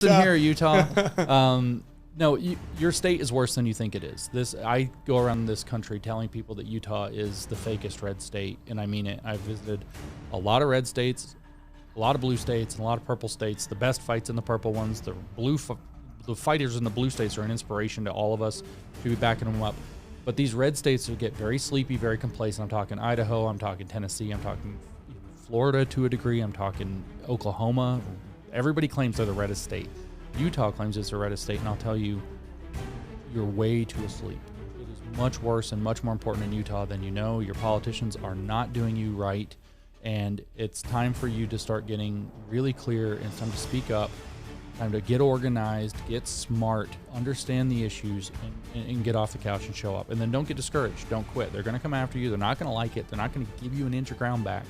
in here, Utah. No, your state is worse than you think it is. I go around this country telling people that Utah is the fakest red state, and I mean it. I've visited a lot of red states, a lot of blue states, and a lot of purple states. The best fights in the purple ones. The fighters in the blue states are an inspiration to all of us to be backing them up. But these red states will get very sleepy, very complacent. I'm talking Idaho, I'm talking Tennessee, I'm talking Florida to a degree, I'm talking Oklahoma. Everybody claims they're the reddest state. Utah claims it's the reddest state, and I'll tell you, you're way too asleep. It is much worse and much more important in Utah than you know. Your politicians are not doing you right, and it's time for you to start getting really clear. It's time to speak up, time to get organized, get smart, understand the issues, and get off the couch and show up. And then don't get discouraged. Don't quit. They're going to come after you. They're not going to like it. They're not going to give you an inch of ground back.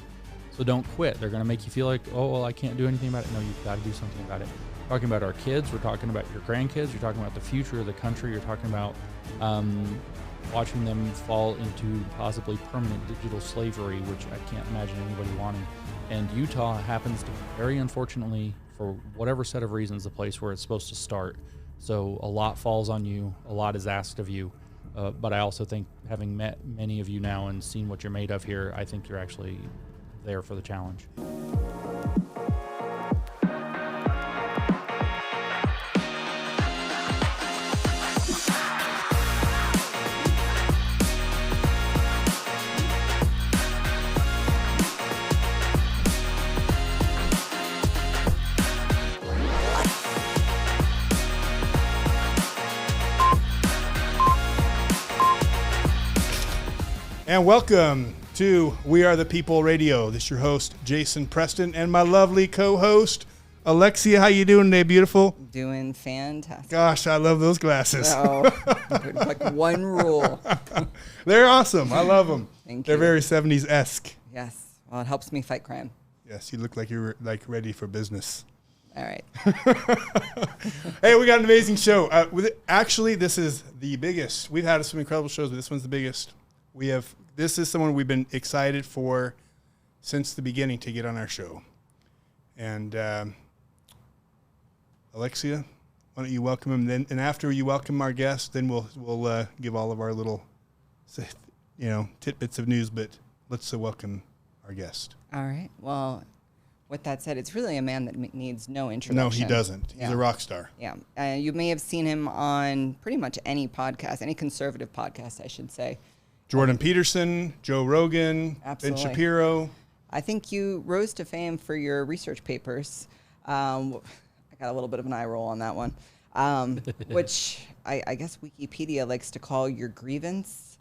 So don't quit. They're going to make you feel like, oh, well, I can't do anything about it. No, you've got to do something about it. We're talking about our kids. We're talking about your grandkids. You're talking about the future of the country. You're talking about watching them fall into possibly permanent digital slavery, which I can't imagine anybody wanting. And Utah happens to be, very unfortunately, for whatever set of reasons, the place where it's supposed to start. So a lot falls on you. A lot is asked of you. But I also think, having met many of you now and seen what you're made of here, I think you're actually there for the challenge. And welcome to We Are the People Radio. This is your host, Jason Preston, and my lovely co-host, Alexia. How you doing today, beautiful? Doing fantastic. Gosh, I love those glasses. Oh, like one rule. They're awesome. I love them. Thank They're you. very 70s-esque. Yes. Well, it helps me fight crime. Yes, you look like you're ready for business. All right. Hey, we got an amazing show. Actually, this is the biggest. We've had some incredible shows, but this one's the biggest. This is someone we've been excited for since the beginning to get on our show. And Alexia, why don't you welcome him? Then, and after you welcome our guest, then we'll give all of our little, tidbits of news. But let's welcome our guest. All right. Well, with that said, it's really a man that needs no introduction. No, he doesn't. He's a rock star. Yeah. You may have seen him on pretty much any podcast, any conservative podcast, I should say. Jordan Peterson, Joe Rogan, Absolutely. Ben Shapiro. I think you rose to fame for your research papers. I got a little bit of an eye roll on that one, which I guess Wikipedia likes to call your grievance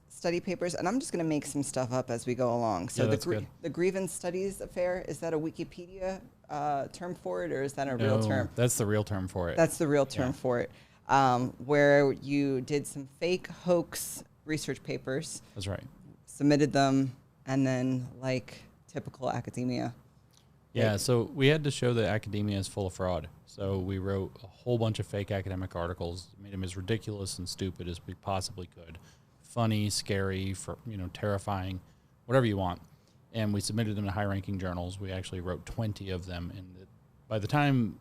study papers. And I'm just going to make some stuff up as we go along. So the grievance studies affair, is that a Wikipedia term for it, or is that a real term? That's the real term for it. That's the real term for it, where you did some fake hoax research papers. That's right. Submitted them, and then, like typical academia. Yeah, so we had to show that academia is full of fraud. So we wrote a whole bunch of fake academic articles, made them as ridiculous and stupid as we possibly could. Funny, scary, terrifying, whatever you want. And we submitted them to high-ranking journals. We actually wrote 20 of them. And by the time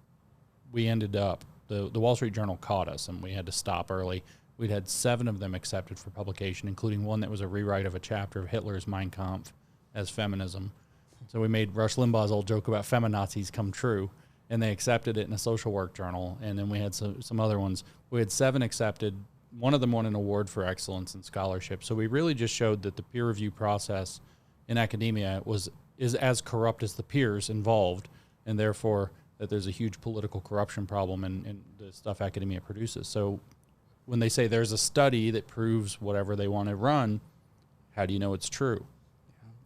we ended up, the Wall Street Journal caught us, and we had to stop early. We'd had 7 of them accepted for publication, including one that was a rewrite of a chapter of Hitler's Mein Kampf as feminism. So we made Rush Limbaugh's old joke about feminazis come true, and they accepted it in a social work journal. And then we had some other ones. We had 7 accepted. One of them won an award for excellence in scholarship. So we really just showed that the peer review process in academia is as corrupt as the peers involved, and therefore that there's a huge political corruption problem in the stuff academia produces. So when they say there's a study that proves whatever they want to run, how do you know it's true?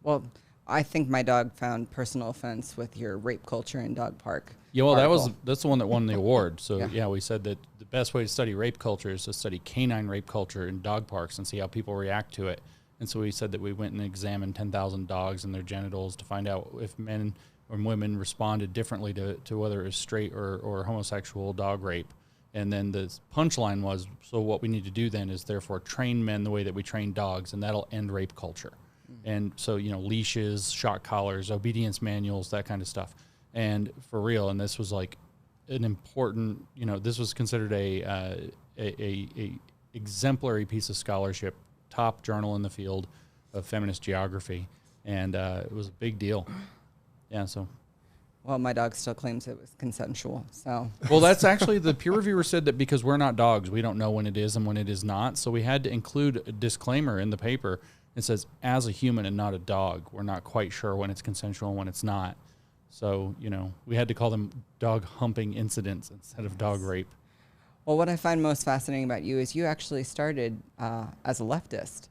Well, I think my dog found personal offense with your rape culture in dog park. Yeah, well, article. that's the one that won the award. So yeah, we said that the best way to study rape culture is to study canine rape culture in dog parks and see how people react to it. And so we said that we went and examined 10,000 dogs and their genitals to find out if men or women responded differently to whether it was straight or homosexual dog rape. And then the punchline was, so what we need to do then is therefore train men the way that we train dogs, and that'll end rape culture. Mm-hmm. And so, leashes, shock collars, obedience manuals, that kind of stuff. And for real, and this was like an important, this was considered a exemplary piece of scholarship, top journal in the field of feminist geography, and it was a big deal. Yeah, so. Well, my dog still claims it was consensual. So. Well, that's actually, the peer reviewer said that because we're not dogs, we don't know when it is and when it is not. So we had to include a disclaimer in the paper. It says, as a human and not a dog, we're not quite sure when it's consensual and when it's not. So, we had to call them dog humping incidents instead of dog rape. Well, what I find most fascinating about you is you actually started as a leftist.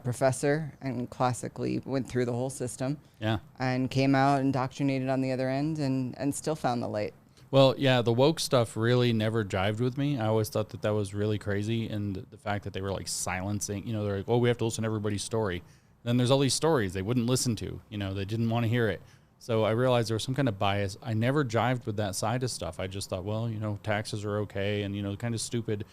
Professor, and classically went through the whole system. Yeah. And came out indoctrinated on the other end and still found the light. Well, yeah, the woke stuff really never jived with me. I always thought that was really crazy. And the fact that they were like silencing, they're like, oh, we have to listen to everybody's story. Then there's all these stories they wouldn't listen to, they didn't want to hear it. So I realized there was some kind of bias. I never jived with that side of stuff. I just thought, well, taxes are okay. And, kind of stupid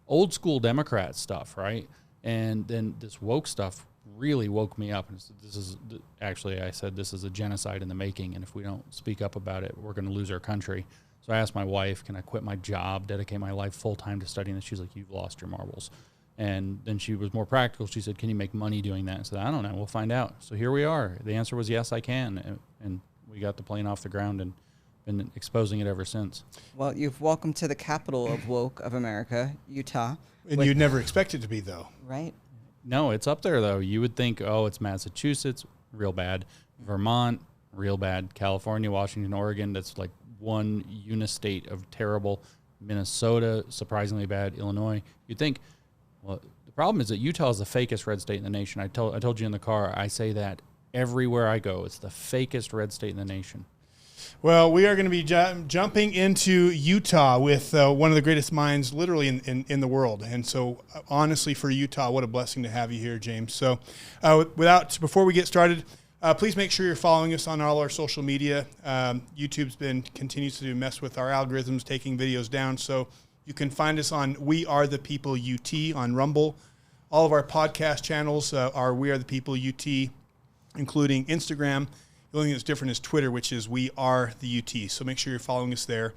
old school Democrat stuff, right? And then this woke stuff really woke me up. And this is actually, I said, this is a genocide in the making. And if we don't speak up about it, we're going to lose our country. So I asked my wife, can I quit my job, dedicate my life full time to studying this? She's like, you've lost your marbles. And then she was more practical. She said, can you make money doing that? I said, I don't know. We'll find out. So here we are. The answer was yes, I can. And we got the plane off the ground and been exposing it ever since. Well, you've welcomed to the capital of woke of America, Utah. And you'd never expect it to be, though. Right. No, it's up there, though. You would think, oh, it's Massachusetts, real bad. Vermont, real bad. California, Washington, Oregon, that's like one unistate of terrible. Minnesota, surprisingly bad. Illinois. You'd think, well, the problem is that Utah is the fakest red state in the nation. I told you in the car, I say that everywhere I go. It's the fakest red state in the nation. Well, we are going to be jumping into Utah with one of the greatest minds literally in the world. And so honestly, for Utah, what a blessing to have you here, James. So before we get started, please make sure you're following us on all our social media. YouTube's continues to mess with our algorithms, taking videos down. So you can find us on We Are the People UT on Rumble. All of our podcast channels are We Are the People UT, including Instagram. The only thing that's different is Twitter, which is We Are the UT. So make sure you're following us there.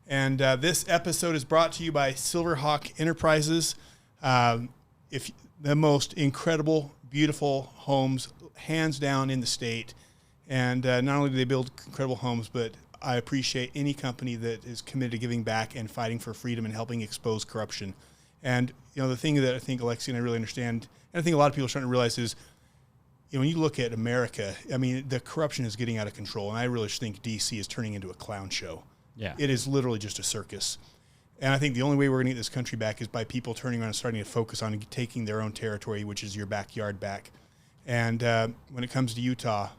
And this episode is brought to you by Silverhawk Enterprises. If the most incredible, beautiful homes, hands down in the state. And not only do they build incredible homes, but I appreciate any company that is committed to giving back and fighting for freedom and helping expose corruption. And the thing that I think Alexi and I really understand, and I think a lot of people are starting to realize is, when you look at America, I mean, the corruption is getting out of control, and I really think D.C. is turning into a clown show. Yeah. It is literally just a circus. And I think the only way we're going to get this country back is by people turning around and starting to focus on taking their own territory, which is your backyard back. And when it comes to Utah,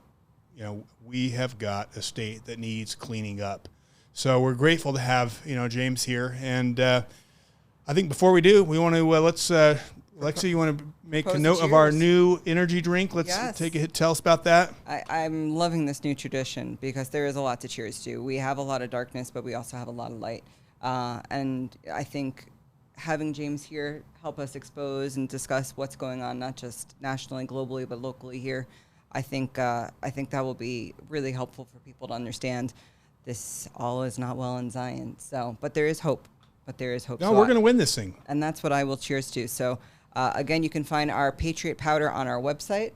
we have got a state that needs cleaning up. So we're grateful to have, James here. And I think before we do, we want to, Alexi, you want to make a note of our new energy drink? Let's take a hit. Tell us about that. I'm loving this new tradition because there is a lot to cheers to. We have a lot of darkness, but we also have a lot of light. And I think having James here help us expose and discuss what's going on, not just nationally, globally, but locally here, I think that will be really helpful for people to understand this all is not well in Zion. So, but there is hope. No, we're going to win this thing. And that's what I will cheers to. So, again, you can find our Patriot powder on our website.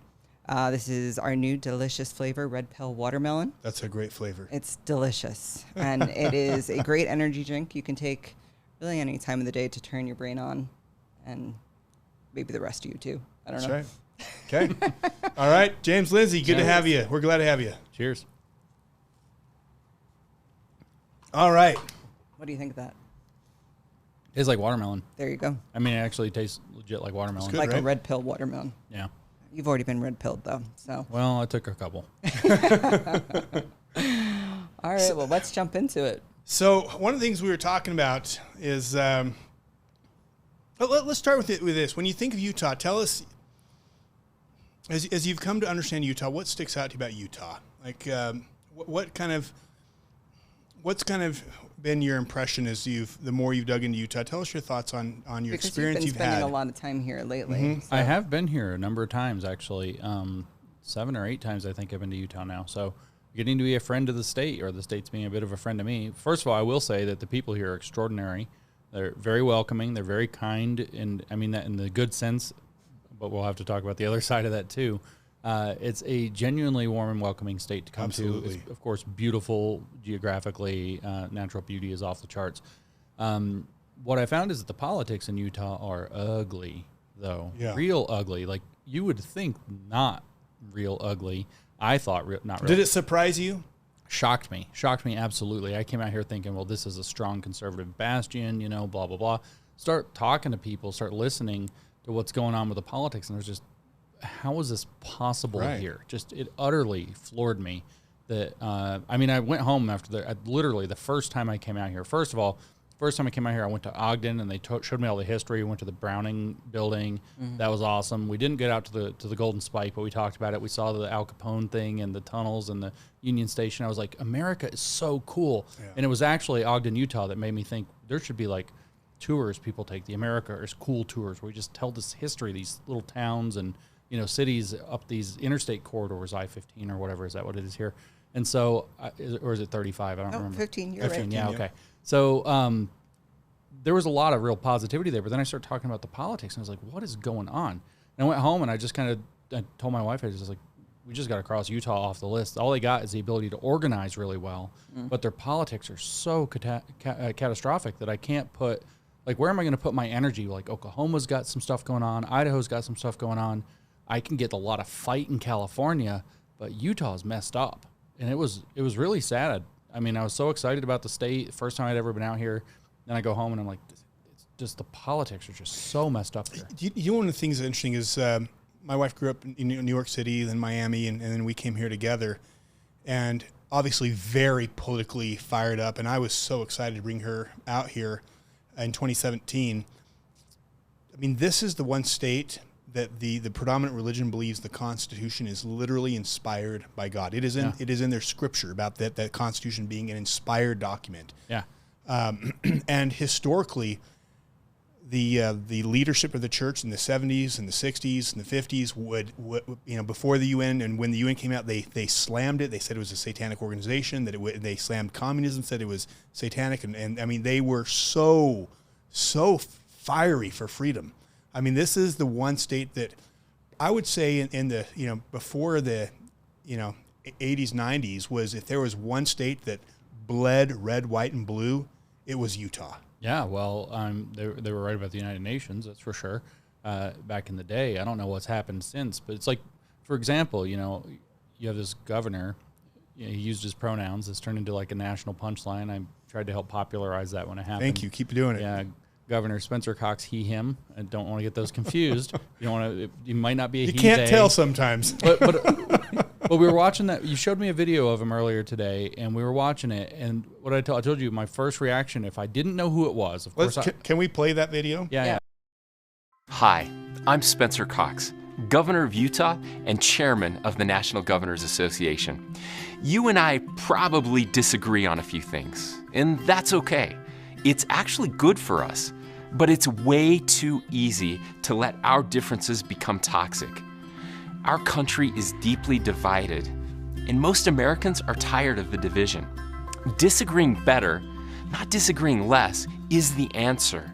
This is our new delicious flavor, Red Pill Watermelon. That's a great flavor. It's delicious. And it is a great energy drink you can take really any time of the day to turn your brain on, and maybe the rest of you too. I don't know. That's right. Okay. All right. James, Lindsay, good to have you. We're glad to have you. Cheers. All right. What do you think of that? It's like watermelon. There you go. I mean, it actually tastes legit like watermelon. It's good, Like right? a red pill watermelon. Yeah. You've already been red pilled though, so. Well, I took a couple. All right, well, let's jump into it. So one of the things we were talking about is, let's start with this. When you think of Utah, tell us, as you've come to understand Utah, what sticks out to you about Utah? Like, what's kind of been your impression as the more you've dug into Utah? Tell us your thoughts on your experience you've had. You've been spending a lot of time here lately. Mm-hmm. So. I have been here a number of times, actually. 7 or 8 times I think I've been to Utah now. So getting to be a friend of the state, or the state's being a bit of a friend to me. First of all, I will say that the people here are extraordinary. They're very welcoming. They're very kind, and I mean that in the good sense, but we'll have to talk about the other side of that too. It's a genuinely warm and welcoming state to come Absolutely. to. It's, of course, beautiful geographically. Natural beauty is off the charts. What I found is that the politics in Utah are ugly, though. Yeah. Real ugly. Like, you would think not real ugly. I thought not real. Did it surprise you? Shocked me absolutely. I came out here thinking, well, this is a strong conservative bastion, you know, blah, blah, blah. Start talking to people, start listening to what's going on with the politics, and there's just, how is this possible here? Just, it utterly floored me that, I mean, I went home after literally the first time I came out here. First of all, first time I came out here, I went to Ogden, and they showed me all the history. We went to the Browning building. That was awesome. We didn't get out to the Golden Spike, but we talked about it. We saw the Al Capone thing and the tunnels and the Union Station. I was like, America is so cool. Yeah. And it was actually Ogden, Utah that made me think there should be like tours people take. The America is cool tours where we just tell this history, these little towns and, you know, cities up these interstate corridors, I-15 or whatever. Is that what it is here? And so, or is it 35? I don't remember. 15, you're 15, right. yeah, okay. So there was a lot of real positivity there, but then I started talking about the politics, and I was like, what is going on? And I went home, and I just I told my wife, I was just like, we just got to cross Utah off the list. All they got is the ability to organize really well, but their politics are so catastrophic that I can't put, like, where am I going to put my energy? Like, Oklahoma's got some stuff going on. Idaho's got some stuff going on. I can get a lot of fight in California, but Utah's messed up. And it was really sad. I mean, I was so excited about the state. First time I'd ever been out here. Then I go home and I'm like, it's just the politics are just so messed up there. You know, one of the things that's interesting is my wife grew up in New York City, then Miami, and then we came here together. And obviously very politically fired up. And I was so excited to bring her out here in 2017. I mean, this is the one state that the predominant religion believes the Constitution is literally inspired by God. It is in their scripture about that Constitution being an inspired document. Yeah. And historically, the leadership of the church in the 70s and the 60s and the 50s would you know, before the UN, and when the UN came out, they slammed it. They said it was a satanic organization, that they slammed communism, said it was satanic, and I mean, they were so fiery for freedom. I mean, this is the one state that I would say in the, you know, before the, you know, 80s, 90s, was if there was one state that bled red, white, and blue, it was Utah. Yeah, well, they were right about the United Nations, that's for sure. Back in the day, I don't know what's happened since, but it's like, for example, you know, you have this governor, you know, he used his pronouns. It's turned into like a national punchline. I tried to help popularize that when it happened. Thank you. Keep doing it. Yeah. Governor Spencer Cox, he, him. I don't want to get those confused. You don't want to. You might not be a he. You can't they. tell sometimes. But we were watching that. You showed me a video of him earlier today, and we were watching it. And what I told you, my first reaction, if I didn't know who it was, of course. Can we play that video? Yeah. Hi, I'm Spencer Cox, Governor of Utah and Chairman of the National Governors Association. You and I probably disagree on a few things, and that's okay. It's actually good for us. But it's way too easy to let our differences become toxic. Our country is deeply divided, and most Americans are tired of the division. Disagreeing better, not disagreeing less, is the answer.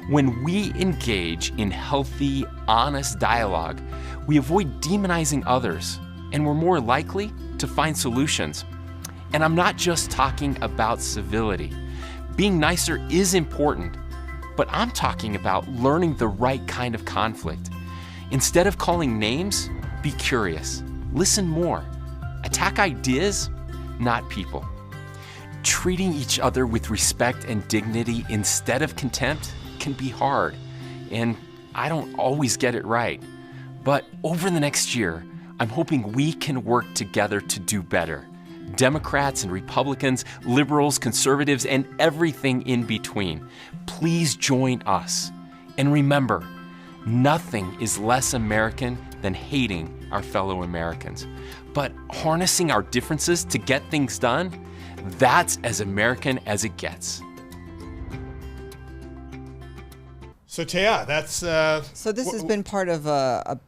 When we engage in healthy, honest dialogue, we avoid demonizing others, and we're more likely to find solutions. And I'm not just talking about civility. Being nicer is important, but I'm talking about learning the right kind of conflict. Instead of calling names, be curious. Listen more. Attack ideas, not people. Treating each other with respect and dignity instead of contempt can be hard, and I don't always get it right. But over the next year, I'm hoping we can work together to do better. Democrats and Republicans, liberals, conservatives, and everything in between. Please join us. And remember, nothing is less American than hating our fellow Americans. But harnessing our differences to get things done, that's as American as it gets. So, Taya, that's... So this has been part of a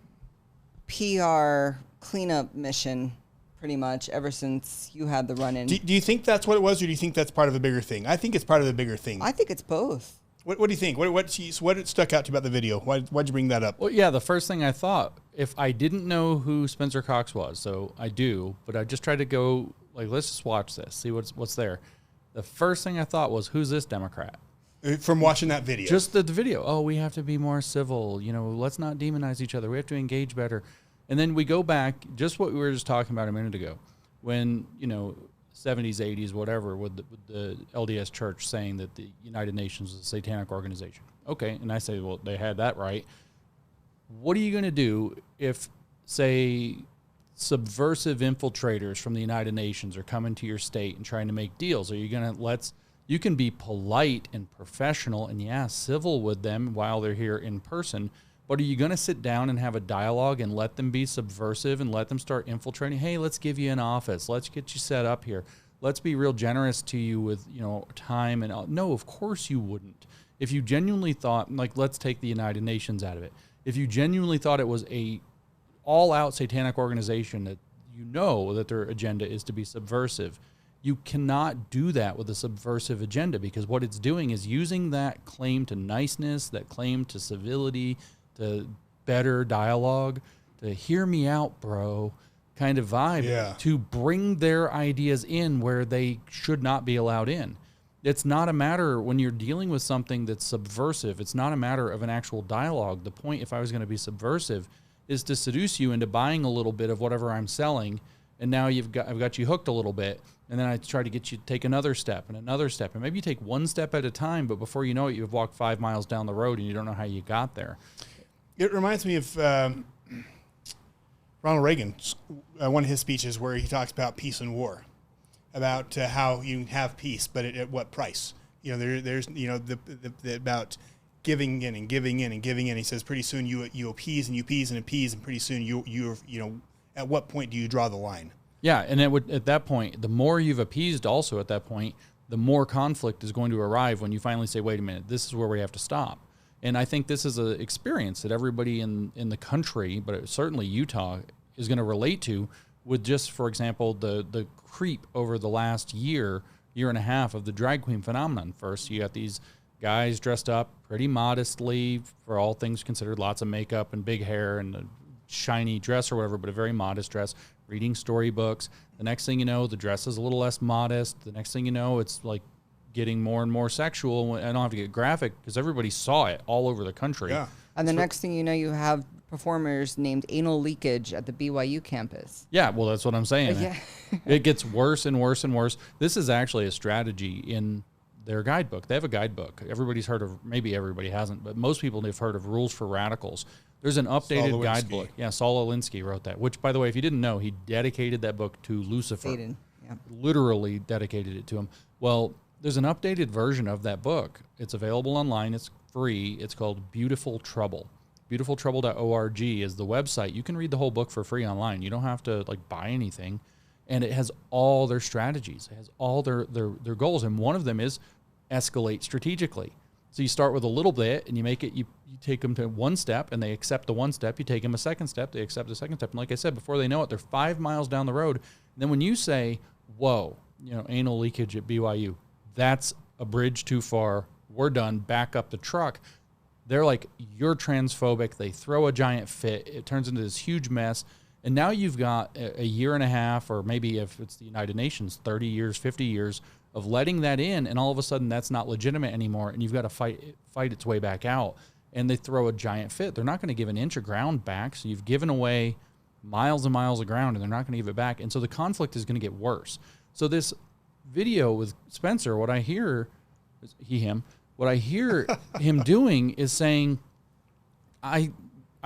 PR cleanup mission, pretty much ever since you had the run-in. Do you think that's what it was, or do you think that's part of a bigger thing? I think it's part of the bigger thing. I think it's both. What do you think? What stuck out to you about the video? Why'd you bring that up? Well, yeah, the first thing I thought, if I didn't know who Spencer Cox was, so I do, but I just tried to go, like, let's just watch this, see what's there. The first thing I thought was, who's this Democrat? From watching that video. Just the video. Oh, we have to be more civil. You know, let's not demonize each other. We have to engage better. And then we go back, just what we were just talking about a minute ago, when, 70s, 80s, whatever, with the LDS Church saying that the United Nations is a satanic organization. Okay, and I say, well, they had that right. What are you going to do if, say, subversive infiltrators from the United Nations are coming to your state and trying to make deals? Are you going to you can be polite and professional and, civil with them while they're here in person, but are you going to sit down and have a dialogue and let them be subversive and let them start infiltrating? Hey, let's give you an office. Let's get you set up here. Let's be real generous to you with, time and all. No, of course you wouldn't. If you genuinely thought, like, let's take the United Nations out of it. If you genuinely thought it was a all-out satanic organization that that their agenda is to be subversive, you cannot do that with a subversive agenda, because what it's doing is using that claim to niceness, that claim to civility, to better dialogue, to hear me out, bro, kind of vibe, to bring their ideas in where they should not be allowed in. It's not a matter, when you're dealing with something that's subversive, it's not a matter of an actual dialogue. The point, if I was going to be subversive, is to seduce you into buying a little bit of whatever I'm selling, and now I've got you hooked a little bit, and then I try to get you to take another step, and maybe you take one step at a time, but before you know it, you've walked 5 miles down the road and you don't know how you got there. It reminds me of Ronald Reagan, one of his speeches where he talks about peace and war, about how you can have peace, but at what price? There's about giving in and giving in and giving in. He says pretty soon you appease and you appease and appease, and pretty soon you're at what point do you draw the line? Yeah, and at that point, the more you've appeased also at that point, the more conflict is going to arrive when you finally say, wait a minute, this is where we have to stop. And I think this is an experience that everybody in the country, but certainly Utah, is going to relate to, with just, for example, the creep over the last year and a half of the drag queen phenomenon. First, you got these guys dressed up pretty modestly, for all things considered, lots of makeup and big hair and a shiny dress or whatever, but a very modest dress, reading storybooks. The next thing you know, the dress is a little less modest. The next thing you know, it's like getting more and more sexual. I don't have to get graphic because everybody saw it all over the country. Yeah. And the next thing you know, you have performers named Anal Leakage at the BYU campus. Yeah, well, that's what I'm saying. Yeah. It gets worse and worse and worse. This is actually a strategy in their guidebook. They have a guidebook. Everybody's heard of, maybe everybody hasn't, but most people have heard of Rules for Radicals. There's an updated guidebook. Yeah, Saul Alinsky wrote that, which, by the way, if you didn't know, he dedicated that book to Lucifer. Satan. Yeah. Literally dedicated it to him. Well, there's an updated version of that book. It's available online. It's free. It's called Beautiful Trouble. BeautifulTrouble.org is the website. You can read the whole book for free online. You don't have to buy anything. And it has all their strategies. It has all their goals. And one of them is escalate strategically. So you start with a little bit and you make it, you take them to one step and they accept the one step. You take them a second step, they accept the second step. And like I said, before they know it, they're 5 miles down the road. And then when you say, whoa, anal leakage at BYU, that's a bridge too far. We're done. Back up the truck. They're like, you're transphobic. They throw a giant fit. It turns into this huge mess. And now you've got a year and a half, or maybe if it's the United Nations, 30 years, 50 years of letting that in. And all of a sudden that's not legitimate anymore. And you've got to fight its way back out. And they throw a giant fit. They're not going to give an inch of ground back. So you've given away miles and miles of ground and they're not going to give it back. And so the conflict is going to get worse. So this video with Spencer, what I hear him doing is saying, I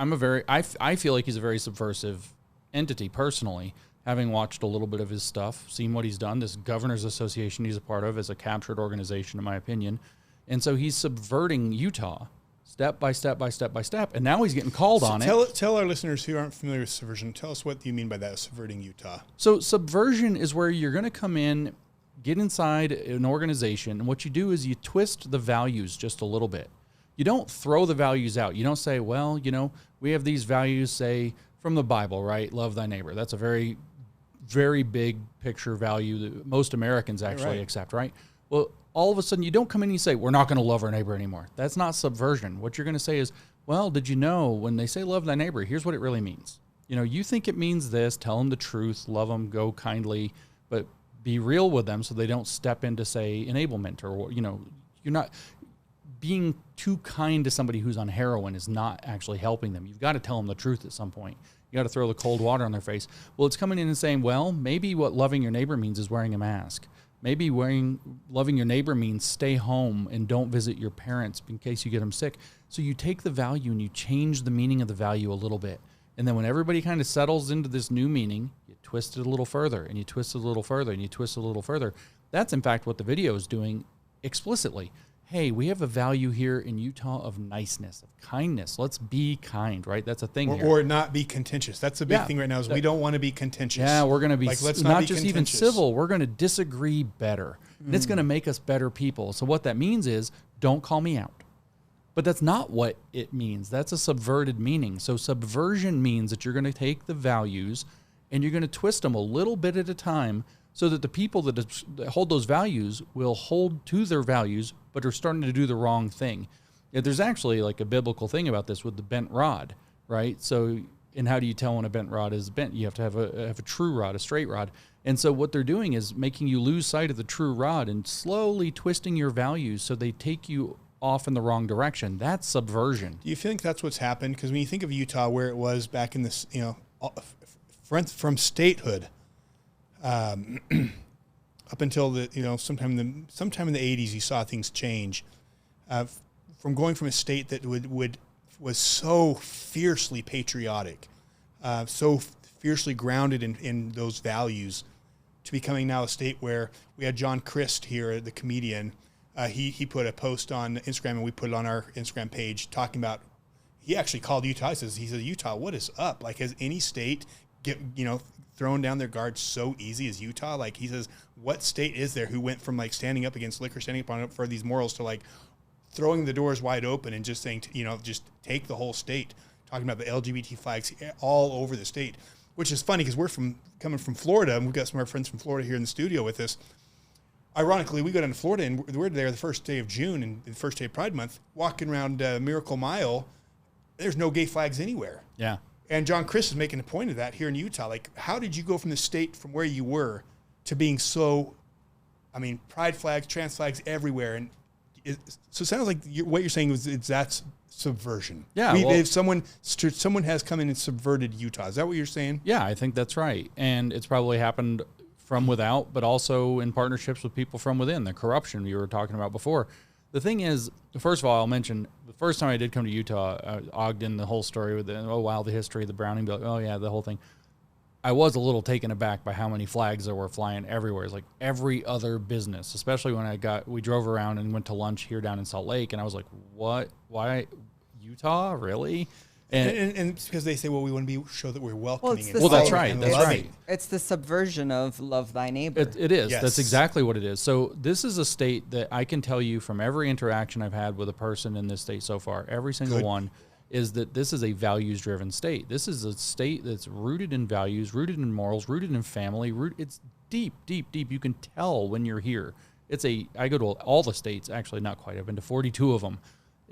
feel like he's a very subversive entity personally, having watched a little bit of his stuff, seen what he's done. This Governors Association he's a part of is a captured organization, in my opinion. And so he's subverting Utah step by step by step by step. And now he's getting called on it. Tell our listeners who aren't familiar with subversion, tell us what you mean by that, subverting Utah. So subversion is where you're going to come in, get inside an organization, and what you do is you twist the values just a little bit. You don't throw the values out. You don't say, well, we have these values, say, from the Bible, right? Love thy neighbor. That's a very very big picture value that most Americans actually accept, right? Well, all of a sudden you don't come in and you say, we're not going to love our neighbor anymore. That's not subversion. What you're going to say is, well, did you know when they say love thy neighbor, here's what it really means. You know, you think it means this, tell them the truth, love them, go kindly, but be real with them so they don't step into, say, enablement, or, you know, you're not being too kind to somebody who's on heroin is not actually helping them. You've got to tell them the truth at some point. You got to throw the cold water on their face. Well, it's coming in and saying, well, maybe what loving your neighbor means is wearing a mask. Maybe loving your neighbor means stay home and don't visit your parents in case you get them sick. So you take the value and you change the meaning of the value a little bit. And then when everybody kind of settles into this new meaning, you twist it a little further, and you twist it a little further, and you twist it a little further. That's, in fact, what the video is doing explicitly. Hey, we have a value here in Utah of niceness, of kindness. Let's be kind, right? That's a thing here. Or not be contentious. That's the big thing right now is we don't want to be contentious. Yeah, we're going to be let's not be just even civil. We're going to disagree better. And it's going to make us better people. So what that means is don't call me out. But that's not what it means. That's a subverted meaning. So subversion means that you're going to take the values and you're going to twist them a little bit at a time so that the people that hold those values will hold to their values but are starting to do the wrong thing. Yeah, there's actually like a biblical thing about this with the bent rod, right? So, and how do you tell when a bent rod is bent? You have to have a true rod, a straight rod. And so what they're doing is making you lose sight of the true rod and slowly twisting your values so they take you off in the wrong direction. That's subversion. Do you think that's what's happened? Because when you think of Utah, where it was back in this, you know, from statehood, up until the, you know, sometime in the 80s, you saw things change, from going from a state that was so fiercely patriotic, so fiercely grounded in those values, to becoming now a state where we had John Crist here, the comedian. He put a post on Instagram, and we put it on our Instagram page, talking about, he actually called Utah. He said, Utah, what is up? Like, has any state thrown down their guard so easy as Utah? Like, he says, what state is there who went from like standing up against liquor, standing up for these morals, to like throwing the doors wide open and just saying, just take the whole state, talking about the LGBT flags all over the state, which is funny because we're coming from Florida, and we've got some of our friends from Florida here in the studio with us. Ironically, we go down to Florida, and we're there the first day of June and the first day of Pride Month, walking around Miracle Mile. There's no gay flags anywhere. Yeah. And John Crist is making a point of that here in Utah. Like, how did you go from the state, from where you were, to being so, pride flags, trans flags everywhere? And so it sounds like what you're saying is that's subversion. Yeah. If someone has come in and subverted Utah. Is that what you're saying? Yeah, I think that's right. And it's probably happened from without, but also in partnerships with people from within, the corruption you were talking about before. The thing is, first of all, I'll mention the first time I did come to Utah, Ogden, the whole story with the history, the Browning bill, the whole thing. I was a little taken aback by how many flags there were flying everywhere. It's like every other business, especially when we drove around and went to lunch here down in Salt Lake, and I was like, what? Why Utah? Really? And because they say, well, we want to show that we're welcoming. Well, that's right. That's right. It's the subversion of love thy neighbor. It is. Yes. That's exactly what it is. So this is a state that I can tell you from every interaction I've had with a person in this state so far, every single one, is that this is a values-driven state. This is a state that's rooted in values, rooted in morals, rooted in family. It's deep, deep, deep. You can tell when you're here. I go to all the states, actually not quite. I've been to 42 of them.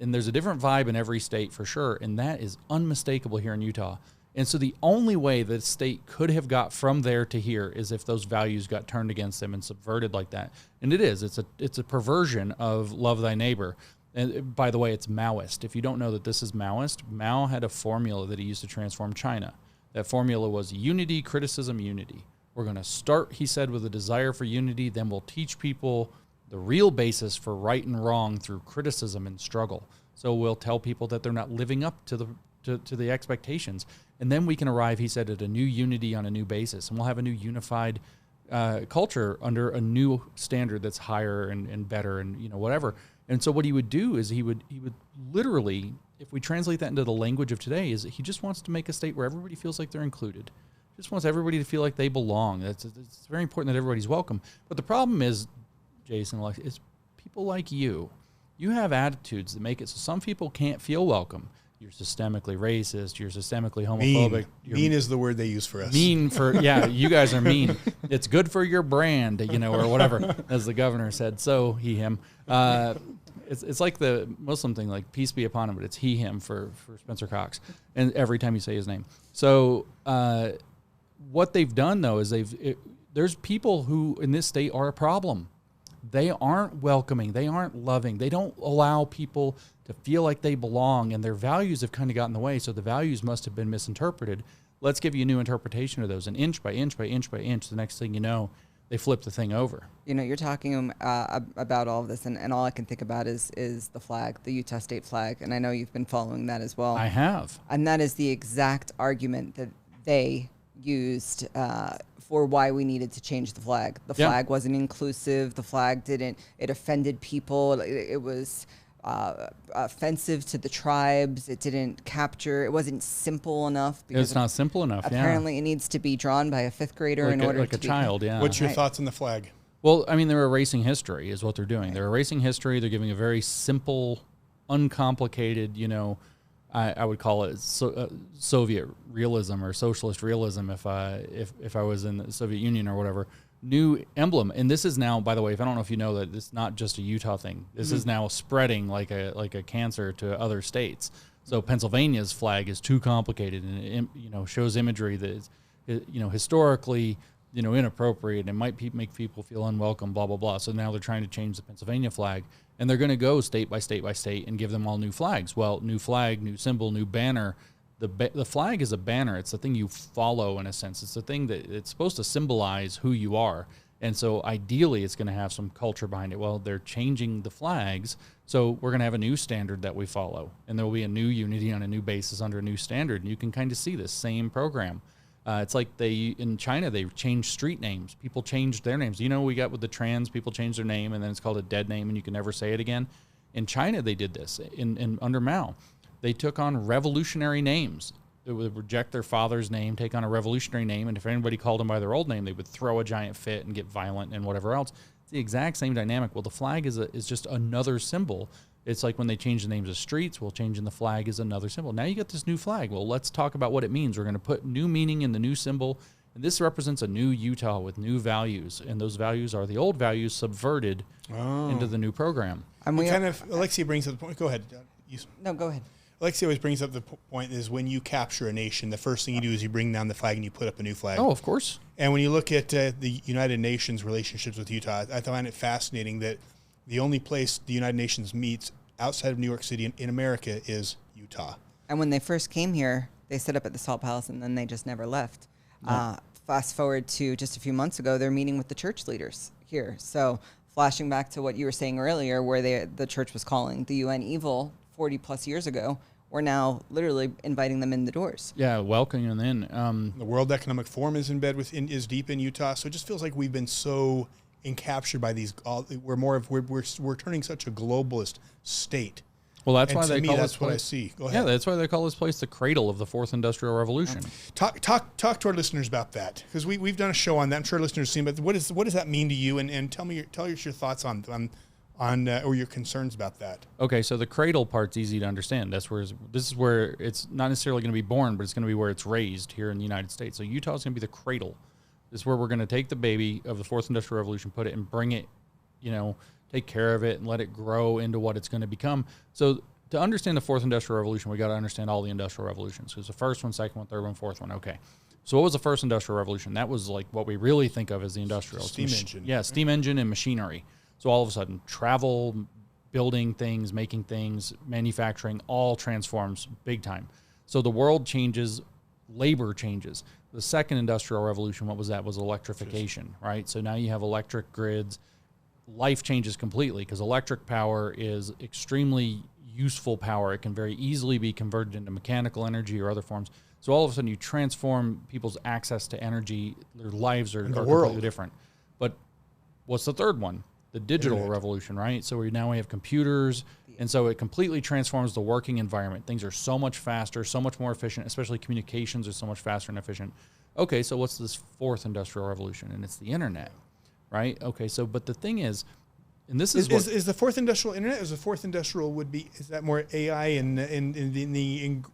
And there's a different vibe in every state for sure, and that is unmistakable here in Utah. And so the only way that state could have got from there to here is if those values got turned against them and subverted like that. And it is. It's a perversion of love thy neighbor. And by the way, it's Maoist. If you don't know that this is Maoist, Mao had a formula that he used to transform China. That formula was unity, criticism, unity. We're going to start, he said, with a desire for unity, then we'll teach people the real basis for right and wrong through criticism and struggle. So we'll tell people that they're not living up to the expectations. And then we can arrive, he said, at a new unity on a new basis. And we'll have a new unified culture under a new standard that's higher and better and whatever. And so what he would do is he would literally, if we translate that into the language of today, is he just wants to make a state where everybody feels like they're included. Just wants everybody to feel like they belong. It's very important that everybody's welcome. But the problem is, Jason, is people like you have attitudes that make it so some people can't feel welcome. you're systemically racist, you're systemically homophobic. Mean is the word they use for us. Mean for, yeah, you guys are mean. It's good for your brand, or whatever, as the governor said. So him. It's like the Muslim thing, like peace be upon him, but it's him for Spencer Cox. And every time you say his name. So what they've done, though, is there's people who in this state are a problem. They aren't welcoming. They aren't loving. They don't allow people to feel like they belong, and their values have kind of gotten in the way. So the values must have been misinterpreted. Let's give you a new interpretation of those. And inch by inch by inch by inch, the next thing you know, they flip the thing over. You're talking about all of this, and all I can think about is the flag, the Utah state flag. And I know you've been following that as well. I have. And that is the exact argument that they used for why we needed to change the flag. The flag wasn't inclusive. The flag it offended people. It was offensive to the tribes. It it wasn't simple enough. It's not simple enough. Apparently it needs to be drawn by a fifth grader like in order like to a child. Yeah. What's your thoughts on the flag? Well, I mean, they're erasing history is what they're doing. Right. They're erasing history. They're giving a very simple, uncomplicated, I would call it Soviet realism or socialist realism if I was in the Soviet Union or whatever. New emblem, and this is now, by the way, if I don't know if you know that it's not just a Utah thing. This is now spreading like a cancer to other states. So Pennsylvania's flag is too complicated, and it shows imagery that is historically inappropriate and might make people feel unwelcome. Blah blah blah. So now they're trying to change the Pennsylvania flag. And they're going to go state by state by state and give them all new flags. Well, new flag, new symbol, new banner. The flag is a banner. It's the thing you follow in a sense. It's the thing that it's supposed to symbolize who you are. And so ideally it's going to have some culture behind it. Well, they're changing the flags. So we're going to have a new standard that we follow. And there will be a new unity on a new basis under a new standard. And you can kind of see this same program. It's like in China, they changed street names. People changed their names. We got with the trans, people changed their name, and then it's called a dead name, and you can never say it again. In China, they did this. Under Mao, they took on revolutionary names. They would reject their father's name, take on a revolutionary name, and if anybody called them by their old name, they would throw a giant fit and get violent and whatever else. It's the exact same dynamic. Well, the flag is just another symbol. It's like when they change the names of streets, well, changing the flag is another symbol. Now you got this new flag. Well, let's talk about what it means. We're going to put new meaning in the new symbol. And this represents a new Utah with new values. And those values are the old values subverted into the new program. And Alexia brings up the point. Go ahead. No, go ahead. Alexia always brings up the point is when you capture a nation, the first thing you do is you bring down the flag and you put up a new flag. Oh, of course. And when you look at the United Nations relationships with Utah, I find it fascinating that the only place the United Nations meets outside of New York City in America is Utah. And when they first came here, they set up at the Salt Palace, and then they just never left. No. Fast forward to just a few months ago, they're meeting with the church leaders here. So flashing back to what you were saying earlier, where the church was calling the UN evil 40 plus years ago, we're now literally inviting them in the doors. Yeah, welcoming them in. The World Economic Forum is is deep in Utah, so it just feels like we've been so encaptured by these. We're turning such a globalist state. Well, that's why they call that's this what I place, see. Go ahead. Yeah, that's why they call this place the cradle of the Fourth Industrial Revolution. Talk to our listeners about that, because we've done a show on that. I'm sure listeners have seen, but what does that mean to you? And tell us your thoughts on or your concerns about that. Okay, so the cradle part's easy to understand. This is where it's not necessarily going to be born, but it's going to be where it's raised here in the United States. So Utah is going to be the cradle. This is where we're going to take the baby of the Fourth Industrial Revolution, put it and bring it, take care of it and let it grow into what it's going to become. So to understand the Fourth Industrial Revolution, we got to understand all the industrial revolutions. There's the first one, second one, third one, fourth one. Okay. So what was the first industrial revolution? That was like what we really think of as the industrial. Steam engine. Yeah, steam engine and machinery. So all of a sudden, travel, building things, making things, manufacturing, all transforms big time. So the world changes, labor changes. The second industrial revolution, what was that? Was electrification, right? So now you have electric grids. Life changes completely because electric power is extremely useful power. It can very easily be converted into mechanical energy or other forms. So all of a sudden you transform people's access to energy. Their lives are completely different. But what's the third one? The digital revolution, right? So we have computers, and so it completely transforms the working environment. Things are so much faster, so much more efficient, especially communications are so much faster and efficient. Okay, so what's this fourth industrial revolution? And it's the internet, right? Okay, so but the thing is, And this is what, is the fourth industrial internet? Is the fourth industrial is that more AI in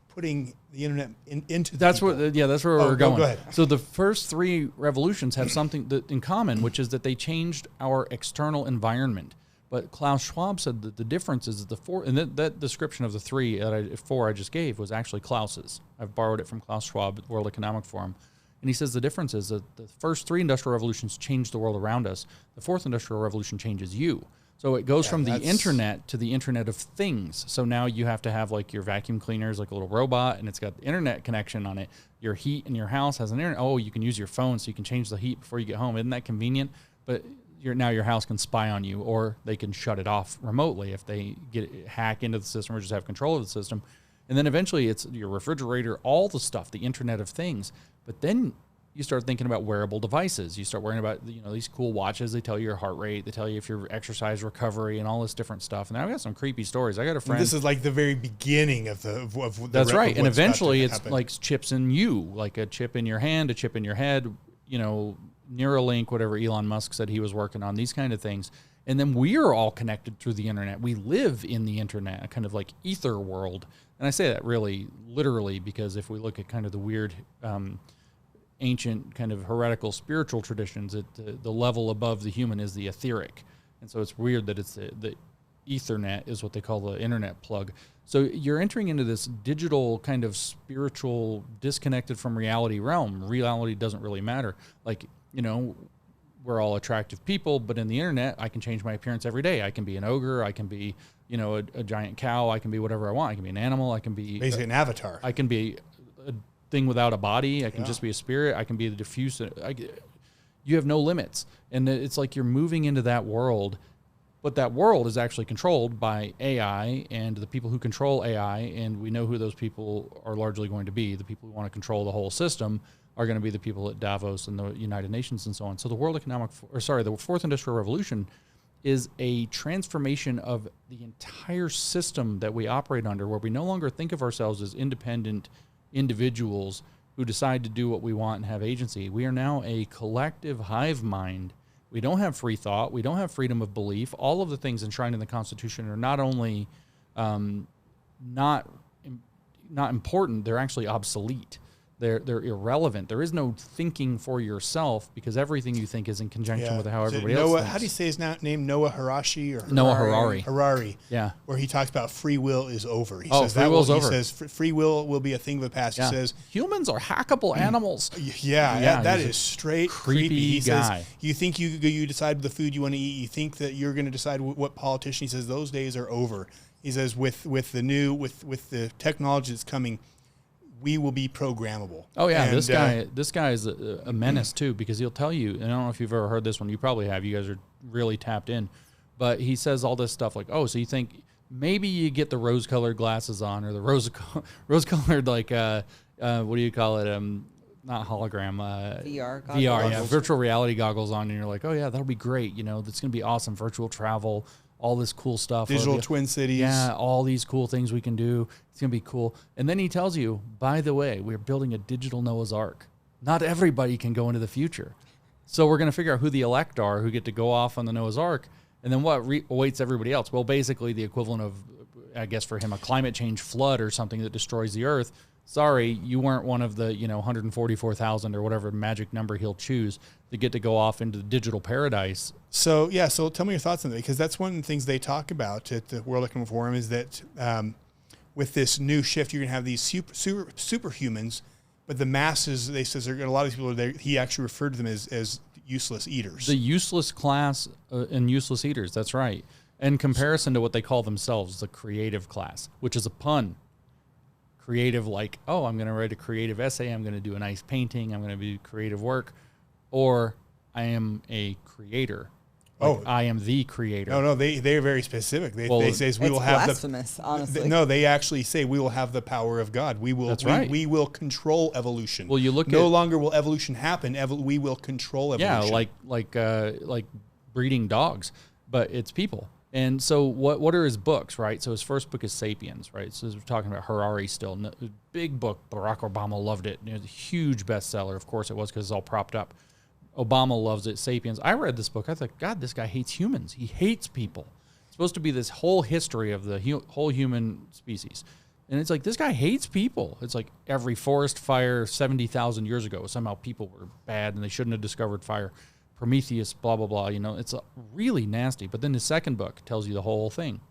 putting the internet into? That's people? that's where we're going. Go ahead. So the first three revolutions have something in common, which is that they changed our external environment. But Klaus Schwab said that the difference is the four, and that description of the four I just gave was actually Klaus's. I've borrowed it from Klaus Schwab at World Economic Forum. And he says the difference is that the first three industrial revolutions changed the world around us. The fourth industrial revolution changes you. So it goes from the internet to the internet of things. So now you have to have like your vacuum cleaners, like a little robot, and it's got the internet connection on it. Your heat in your house has an internet. Oh, you can use your phone so you can change the heat before you get home. Isn't that convenient? But now your house can spy on you, or they can shut it off remotely if they hack into the system or just have control of the system. And then eventually it's your refrigerator, all the stuff, the internet of things. But then you start thinking about wearable devices. You start worrying about these cool watches. They tell you your heart rate. They tell you if your exercise recovery and all this different stuff. And I've got some creepy stories. I got a friend. And this is like the very beginning of the. That's right. And eventually it's like chips in you, like a chip in your hand, a chip in your head. Neuralink, whatever Elon Musk said he was working on. These kind of things. And then we are all connected through the internet. We live in the internet, a kind of like ether world. And I say that really literally because if we look at kind of the weird. Ancient kind of heretical spiritual traditions, the level above the human is the etheric. And so it's weird that it's the Ethernet is what they call the internet plug. So you're entering into this digital kind of spiritual disconnected from reality realm. Reality doesn't really matter. Like, we're all attractive people, but in the internet, I can change my appearance every day. I can be an ogre. I can be, a giant cow. I can be whatever I want. I can be an animal. I can be basically an avatar. I can be a thing without a body. I can just be a spirit. I can be the diffuse. You have no limits. And it's like you're moving into that world, but that world is actually controlled by AI and the people who control AI. And we know who those people are largely going to be. The people who want to control the whole system are going to be the people at Davos and the United Nations and so on. So the the fourth industrial revolution is a transformation of the entire system that we operate under, where we no longer think of ourselves as independent individuals who decide to do what we want and have agency. We are now a collective hive mind. We don't have free thought. We don't have freedom of belief. All of the things enshrined in the Constitution are not only not important, they're actually obsolete. They're irrelevant. There is no thinking for yourself because everything you think is in conjunction with how everybody else thinks. How do you say his name? Noah Harashi or Noah Harari. Harari. Yeah. Where he talks about free will is over. He says free will's over. He says free will be a thing of the past. Yeah. He says humans are hackable animals. That is straight creepy. He guy. Says you think you decide the food you want to eat. You think that you're going to decide what politician. He says those days are over. He says with the technology that's coming, we will be programmable. Oh yeah, and this guy is a menace too, because he'll tell you, and I don't know if you've ever heard this one, you probably have, you guys are really tapped in, but he says all this stuff like, oh, so you think maybe you get the rose-colored glasses on, or the rose-colored like, what do you call it, not hologram, VR goggles. VR, yeah, virtual reality goggles on, and you're like, oh yeah, that'll be great, that's going to be awesome, virtual travel, all this cool stuff. Digital twin cities. Yeah, all these cool things we can do. It's going to be cool. And then he tells you, by the way, we're building a digital Noah's Ark. Not everybody can go into the future. So we're going to figure out who the elect are who get to go off on the Noah's Ark. And then what awaits everybody else? Well, basically the equivalent of, I guess for him, a climate change flood or something that destroys the earth. Sorry, you weren't one of the 144,000 or whatever magic number he'll choose to get to go off into the digital paradise. So tell me your thoughts on that, because that's one of the things they talk about at the World Economic Forum is that with this new shift, you're going to have these superhumans, but the masses, they says, a lot of people are there. He actually referred to them as useless eaters. The useless class and useless eaters. That's right. In comparison to what they call themselves, the creative class, which is a pun. Creative, like, oh, I'm going to write a creative essay. I'm going to do a nice painting. I'm going to do creative work. Or I am a creator. Like, I am the creator. No, they're very specific. They say we will have blasphemous, honestly. No, they actually say we will have the power of God. We will. That's right. We will control evolution. Well, you look no longer will evolution happen. We will control evolution. Yeah, like breeding dogs, but it's people. And so what are his books, right? So his first book is Sapiens, right? So we're talking about Harari still. Big book. Barack Obama loved it. It was a huge bestseller. Of course it was, because it's all propped up. Obama loves it. Sapiens. I read this book. I thought, God, this guy hates humans. He hates people. It's supposed to be this whole history of the whole human species. And it's like, this guy hates people. It's like every forest fire 70,000 years ago, somehow people were bad and they shouldn't have discovered fire. Prometheus, blah, blah, blah. You know, it's really nasty. But then his second book tells you the whole thing.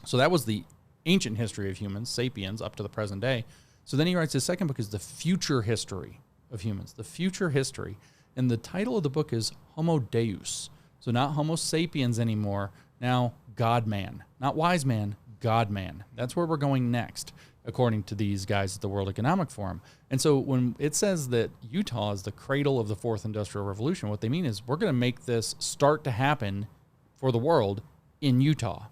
So that was the ancient history of humans, Sapiens, up to the present day. So then he writes his second book is the future history of humans, the future history. And the title of the book is Homo Deus. So not Homo sapiens anymore. Now God-man. Not wise man, God-man. That's where we're going next, according to these guys at the World Economic Forum. And so when it says that Utah is the cradle of the fourth industrial revolution, what they mean is we're going to make this start to happen for the world in Utah.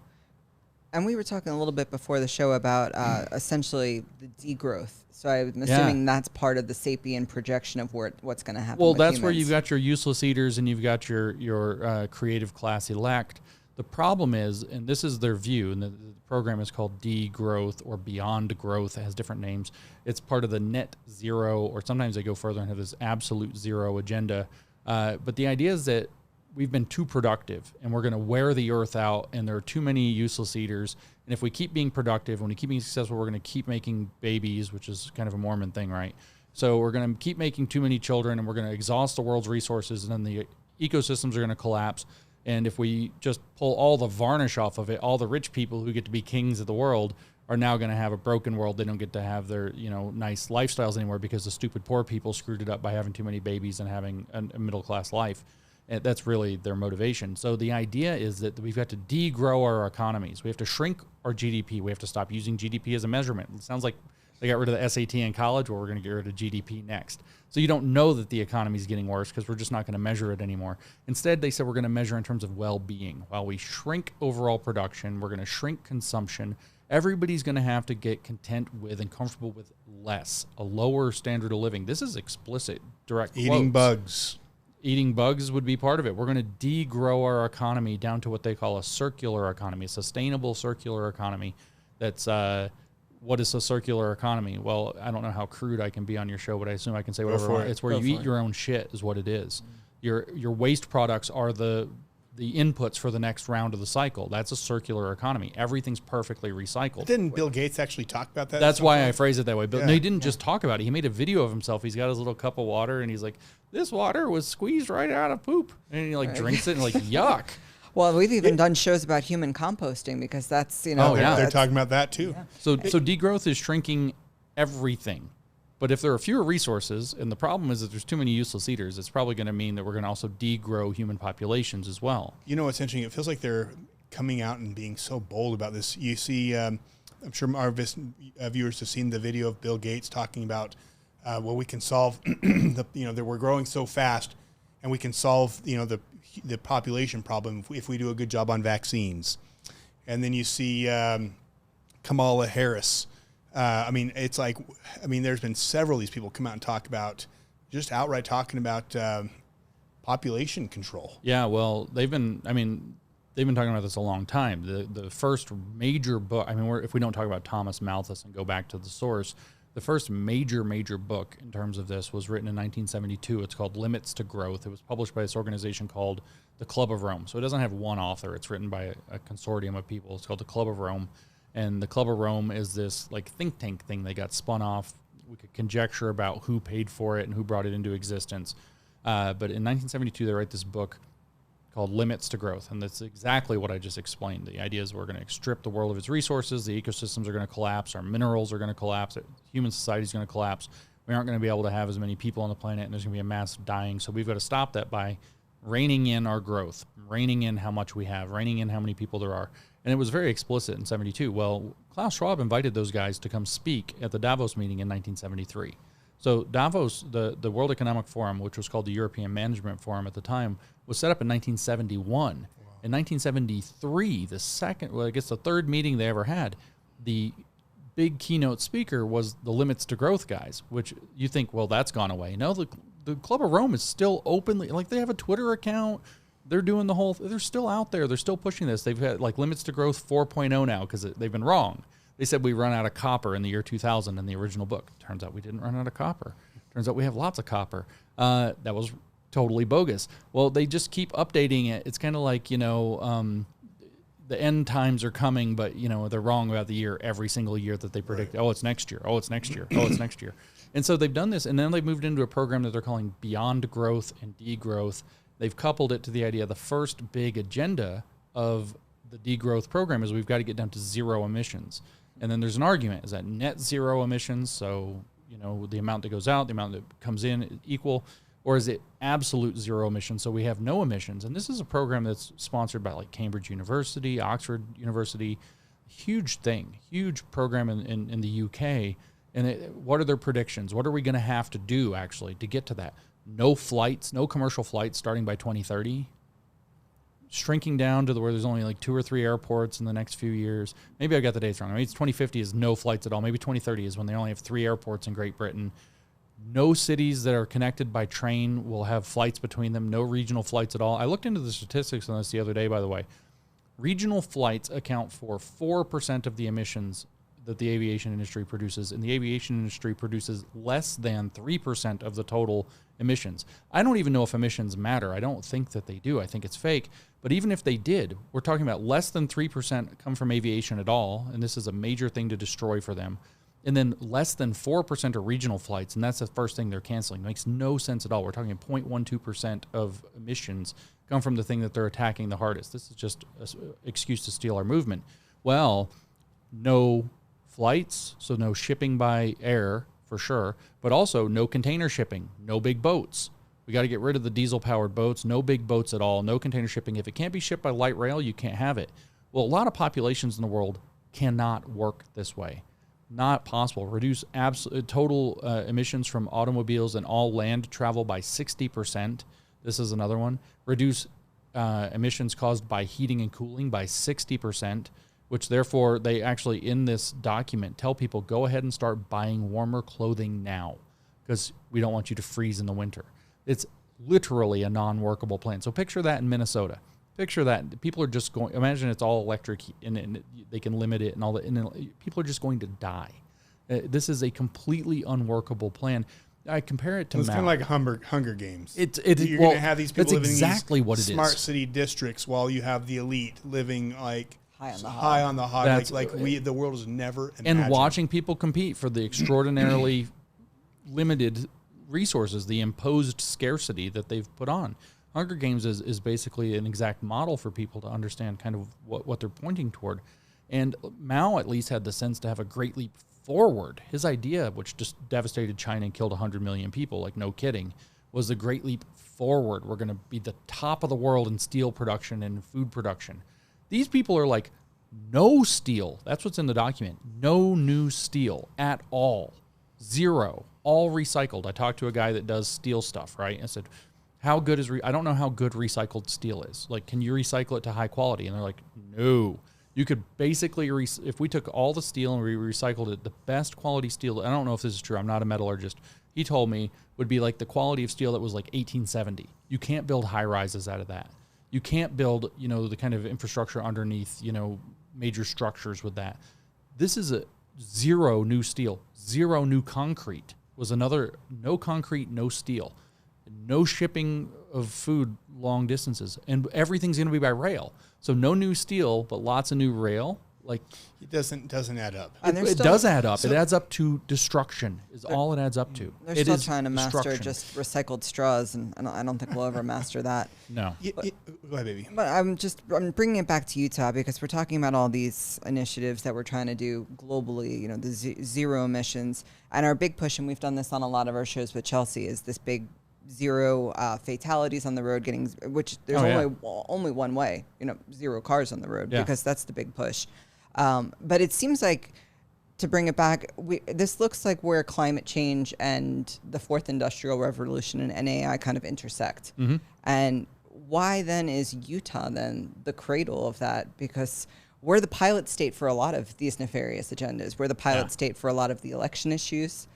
And we were talking a little bit before the show about essentially the degrowth. So I'm assuming that's part of the sapien projection of what's going to happen. Well, with that's humans. where you've got your useless eaters and you've got your creative class elect. The problem is, and this is their view, and the program is called degrowth or beyond growth. It has different names. It's part of the net zero, or sometimes they go further and have this absolute zero agenda. But the idea is that we've been too productive and we're going to wear the earth out and there are too many useless eaters. And if we keep being productive, when we keep being successful, we're going to keep making babies, which is kind of a Mormon thing, right? So we're going to keep making too many children and we're going to exhaust the world's resources and then the ecosystems are going to collapse. And if we just pull all the varnish off of it, all the rich people who get to be kings of the world are now going to have a broken world. They don't get to have their, nice lifestyles anymore because the stupid poor people screwed it up by having too many babies and having a middle-class life. And that's really their motivation. So the idea is that we've got to degrow our economies. We have to shrink our GDP. We have to stop using GDP as a measurement. It sounds like they got rid of the SAT in college. Well, we're going to get rid of GDP next. So you don't know that the economy is getting worse because we're just not going to measure it anymore. Instead, they said we're going to measure in terms of well-being. While we shrink overall production, we're going to shrink consumption. Everybody's going to have to get content with and comfortable with less, a lower standard of living. This is explicit, direct quotes. Eating bugs. Eating bugs would be part of it. We're going to degrow our economy down to what they call a circular economy, a sustainable circular economy. That's what is a circular economy? Well, I don't know how crude I can be on your show, but I assume I can say whatever. It's where you eat your own shit is what it is. Your waste products are the inputs for the next round of the cycle. That's a circular economy. Everything's perfectly recycled. Didn't Bill Gates actually talk about that? That's why I phrase it that way. But no, he didn't just talk about it. He made a video of himself. He's got his little cup of water, and he's like, this water was squeezed right out of poop. And he drinks it and yuck. Well, we've even done shows about human composting because that's, they're talking about that too. Yeah. So degrowth is shrinking everything. But if there are fewer resources, and the problem is that there's too many useless eaters, it's probably going to mean that we're going to also degrow human populations as well. You know what's interesting? It feels like they're coming out and being so bold about this. You see, I'm sure our viewers have seen the video of Bill Gates talking about, we can solve that we're growing so fast, and we can solve the population problem if we do a good job on vaccines. And then you see Kamala Harris. There's been several of these people come out and talk about, just outright talking about population control. Yeah, well, they've been talking about this a long time. The first major book, if we don't talk about Thomas Malthus and go back to the source, the first major book in terms of this was written in 1972. It's called Limits to Growth. It was published by this organization called the Club of Rome. So it doesn't have one author. It's written by a consortium of people. It's called the Club of Rome. And the Club of Rome is this think tank thing. They got spun off. We could conjecture about who paid for it and who brought it into existence. But in 1972, they write this book called Limits to Growth. And that's exactly what I just explained. The idea is we're going to strip the world of its resources. The ecosystems are going to collapse. Our minerals are going to collapse. Human society is going to collapse. We aren't going to be able to have as many people on the planet, and there's going to be a mass dying. So we've got to stop that by reining in our growth, reining in how much we have, reining in how many people there are. And it was very explicit in 72. Well, Klaus Schwab invited those guys to come speak at the Davos meeting in 1973. So Davos, the World Economic Forum, which was called the European Management Forum at the time, was set up in 1971. Wow. In 1973, the third meeting they ever had, the big keynote speaker was the Limits to Growth guys, which you think, well, that's gone away. No, the Club of Rome is still openly, they have a Twitter account. They're doing they're still out there. They're still pushing this. They've had Limits to Growth 4.0 now because they've been wrong. They said we run out of copper in the year 2000 in the original book. Turns out we didn't run out of copper. Turns out we have lots of copper. That was totally bogus. Well, they just keep updating it. It's kind of like, the end times are coming, but they're wrong about the year every single year that they predict. Right. Oh, it's next year. Oh, it's next year. Oh, it's next year. And so they've done this, and then they've moved into a program that they're calling Beyond Growth and Degrowth. They've coupled it to the idea the first big agenda of the degrowth program is we've got to get down to zero emissions. And then there's an argument. Is that net zero emissions? So, the amount that goes out, the amount that comes in equal, or is it absolute zero emissions? So we have no emissions. And this is a program that's sponsored by like Cambridge University, Oxford University, huge thing, huge program in the UK. And what are their predictions? What are we going to have to do actually to get to that? No flights, no commercial flights starting by 2030. Shrinking down to where there's only like 2 or 3 airports in the next few years. Maybe I got the dates wrong. Maybe it's 2050 is no flights at all. Maybe 2030 is when they only have 3 airports in Great Britain. No cities that are connected by train will have flights between them. No regional flights at all. I looked into the statistics on this the other day, by the way. Regional flights account for 4% of the emissions that the aviation industry produces, and the aviation industry produces less than 3% of the total emissions. I don't even know if emissions matter. I don't think that they do. I think it's fake. But even if they did, we're talking about less than 3% come from aviation at all, and this is a major thing to destroy for them. And then less than 4% are regional flights, and that's the first thing they're canceling. It makes no sense at all. We're talking 0.12% of emissions come from the thing that they're attacking the hardest. This is just an excuse to steal our movement. Well, no flights, so no shipping by air for sure, but also no container shipping, no big boats. We got to get rid of the diesel-powered boats, no big boats at all, no container shipping. If it can't be shipped by light rail, you can't have it. Well, a lot of populations in the world cannot work this way. Not possible. Reduce total emissions from automobiles and all land travel by 60%. This is another one. Reduce emissions caused by heating and cooling by 60%. Which therefore they actually in this document tell people go ahead and start buying warmer clothing now because we don't want you to freeze in the winter. It's literally a non-workable plan. So picture that in Minnesota. Picture that. People are just going, imagine it's all electric and they can limit it and all that. And people are just going to die. This is a completely unworkable plan. I compare it to it's kind of like Hunger Games. You're going to have these people living exactly in these what it smart is. city districts while you have the elite living like high on the hog. The world has never imagined. And watching people compete for the extraordinarily limited resources, the imposed scarcity that they've put on. Hunger Games is basically an exact model for people to understand kind of what they're pointing toward. And Mao at least had the sense to have a great leap forward. His idea, which just devastated China and killed 100 million people, like no kidding, was the great leap forward. We're going to be the top of the world in steel production and food production. These people are like, no steel. That's what's in the document. No new steel at all. Zero. All recycled. I talked to a guy that does steel stuff, right? I said, how good is, I don't know how good recycled steel is. Like, can you recycle it to high quality? And they're like, no. You could basically, if we took all the steel and we recycled it, the best quality steel, I don't know if this is true, I'm not a metallurgist, he told me, would be like the quality of steel that was like 1870. You can't build high rises out of that. You can't build, the kind of infrastructure underneath, major structures with that. This is a zero new steel, zero new concrete was another, no concrete, no steel, no shipping of food long distances, and everything's going to be by rail. So no new steel, but lots of new rail. Like it doesn't add up. It does add up. So it adds up to destruction. Is all it adds up to. They're still trying to master just recycled straws, and I don't think we'll ever master that. No. Go ahead, baby. But I'm bringing it back to Utah because we're talking about all these initiatives that we're trying to do globally. The zero emissions, and our big push, and we've done this on a lot of our shows with Chelsea, is this big zero fatalities on the road. Which there's only one way. Zero cars on the road because that's the big push. But it seems like, to bring it back, this looks like where climate change and the fourth industrial revolution and AI kind of intersect. Mm-hmm. And why then is Utah then the cradle of that? Because we're the pilot state for a lot of these nefarious agendas. We're the pilot state for a lot of the election issues.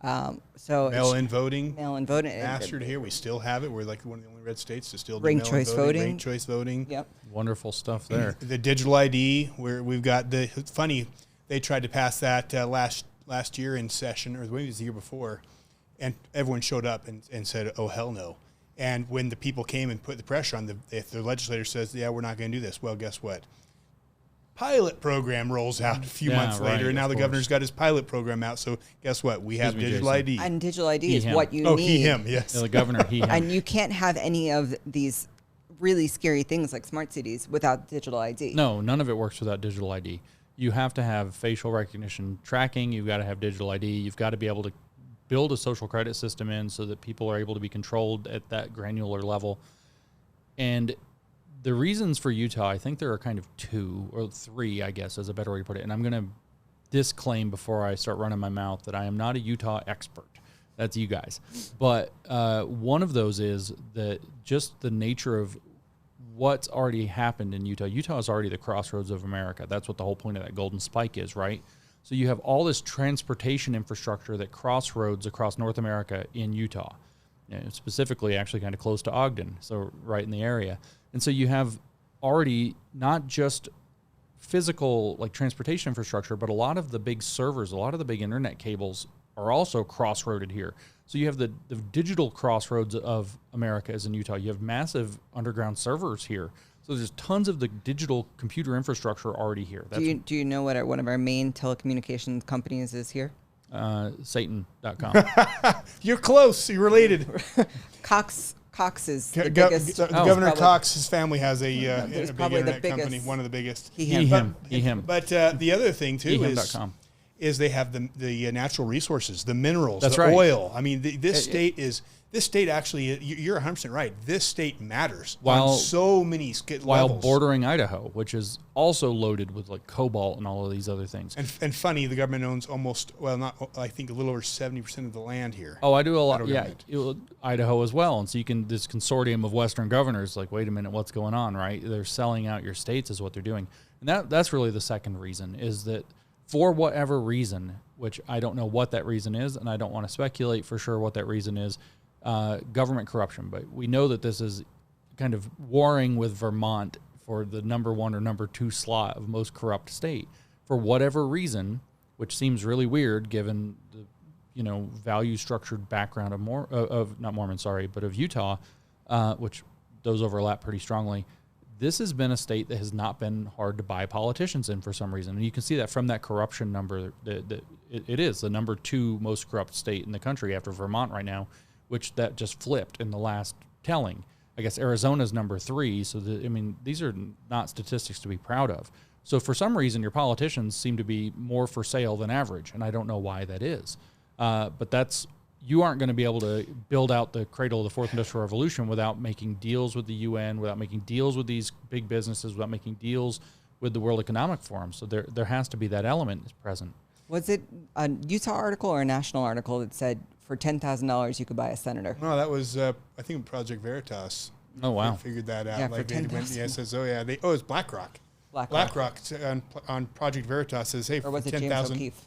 So mail-in voting. Mastered here. We still have it. We're like one of the only red states to still do ranked choice voting. Ranked choice voting. Yep. Wonderful stuff there. The digital ID, where we've got they tried to pass that last year in session, or maybe it was the year before, and everyone showed up and said, oh, hell no. And when the people came and put the pressure on if the legislator says, yeah, we're not going to do this, well, guess what? Pilot program rolls out a few months later, and now the governor's got his pilot program out. So guess what? We have digital ID. And digital ID He, is him. what you Oh, need. he, him, yes. The governor, he, him. And you can't have any of these really scary things like smart cities without digital ID. No, none of it works without digital ID. You have to have facial recognition tracking. You've got to have digital ID. You've got to be able to build a social credit system in so that people are able to be controlled at that granular level. And the reasons for Utah, I think there are kind of 2 or 3, I guess, is a better way to put it. And I'm going to disclaim before I start running my mouth that I am not a Utah expert. That's you guys. But one of those is that just the nature of what's already happened in Utah. Utah is already the crossroads of America. That's what the whole point of that golden spike is, right? So you have all this transportation infrastructure that crossroads across North America in Utah, specifically actually kind of close to Ogden, so right in the area. And so you have already not just physical like transportation infrastructure, but a lot of the big servers, a lot of the big internet cables are also crossroaded here. So you have the digital crossroads of America is in Utah. You have massive underground servers here. So there's tons of the digital computer infrastructure already here. That's Do you know what one of our main telecommunications companies is here? Satan.com. You're close. You're related. Cox is the biggest. Governor Cox, his family has a there's big probably the internet company, biggest. one of the biggest. He, He, him. him. But the other thing too is they have the natural resources, the minerals, That's the right. oil. I mean, this state actually, you're 100% right. This state matters on so many while levels. bordering Idaho, which is also loaded with like cobalt and all of these other things. And funny, the government owns I think a little over 70% of the land here. Oh, and Idaho as well. And so this consortium of Western governors, like, wait a minute, what's going on, right? They're selling out your states is what they're doing. And that's really the second reason, is that for whatever reason, which I don't know what that reason is, and I don't want to speculate for sure what that reason is, government corruption. But we know that this is kind of warring with Vermont for the number 1 or number 2 slot of most corrupt state. For whatever reason, which seems really weird given the value structured background of not Mormon, but of Utah, which those overlap pretty strongly. This has been a state that has not been hard to buy politicians in for some reason. And you can see that from that corruption number. It is the number 2 most corrupt state in the country after Vermont right now, which that just flipped in the last telling. I guess Arizona's number 3. So, these are not statistics to be proud of. So for some reason, your politicians seem to be more for sale than average. And I don't know why that is. But you aren't going to be able to build out the cradle of the Fourth Industrial Revolution without making deals with the UN, without making deals with these big businesses, without making deals with the World Economic Forum. So there has to be that element present. Was it a Utah article or a national article that said for $10,000 you could buy a senator? No, that was I think Project Veritas. Oh, wow. They figured that out. Yeah, for $10,000. It says, it's BlackRock. BlackRock on Project Veritas says, hey, Or was for it James 10,000, O'Keefe?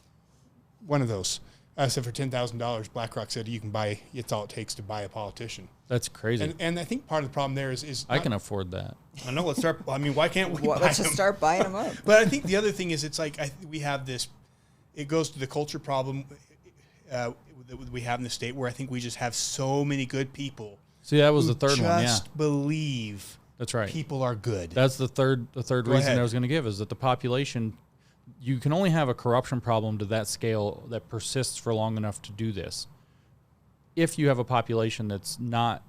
one of those. So for $10,000, BlackRock said you can buy. It's all it takes to buy a politician. That's crazy. And I think part of the problem there is I can afford that. I know. Let's start. I mean, why can't we? Buy Let's just them? start buying them up. But I think the other thing is, it's like we have this. It goes to the culture problem that we have in the state, where I think we just have so many good people. See, that was the third one. Yeah, just believe. That's right. People are good. That's the third reason ahead. I was going to give, is that the population, you can only have a corruption problem to that scale that persists for long enough to do this if you have a population that's not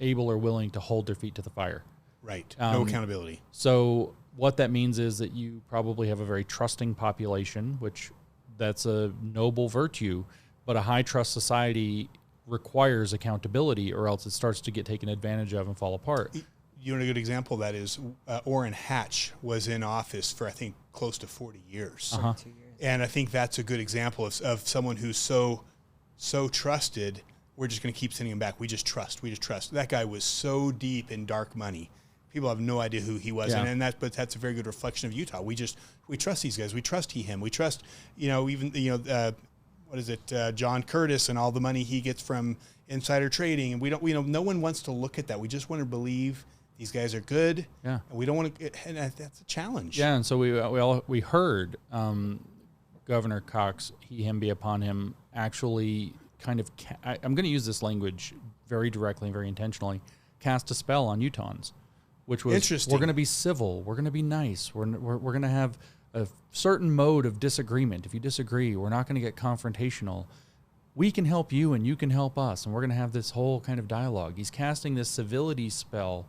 able or willing to hold their feet to the fire. Right. No accountability. So what that means is that you probably have a very trusting population, which that's a noble virtue, but a high trust society requires accountability, or else it starts to get taken advantage of and fall apart. You know, a good example of that is Orrin Hatch was in office for, I think, close to 40 years. 2 years. And I think that's a good example of someone who's so trusted. We're just going to keep sending him back. We just trust. That guy was so deep in dark money. People have no idea who he was. Yeah. But that's a very good reflection of Utah. We trust these guys. We trust him. We trust, what is it? John Curtis and all the money he gets from insider trading. And no one wants to look at that. We just want to believe these guys are good. Yeah. And we don't want to, and that's a challenge. Yeah, and so we heard Governor Cox, him be upon him, actually kind of, I'm going to use this language very directly and very intentionally cast a spell on Utahns, which was, Interesting. we're going to be civil, we're going to be nice, we're going to have a certain mode of disagreement. If you disagree, we're not going to get confrontational. We can help you and you can help us, and we're going to have this whole kind of dialogue. He's casting this civility spell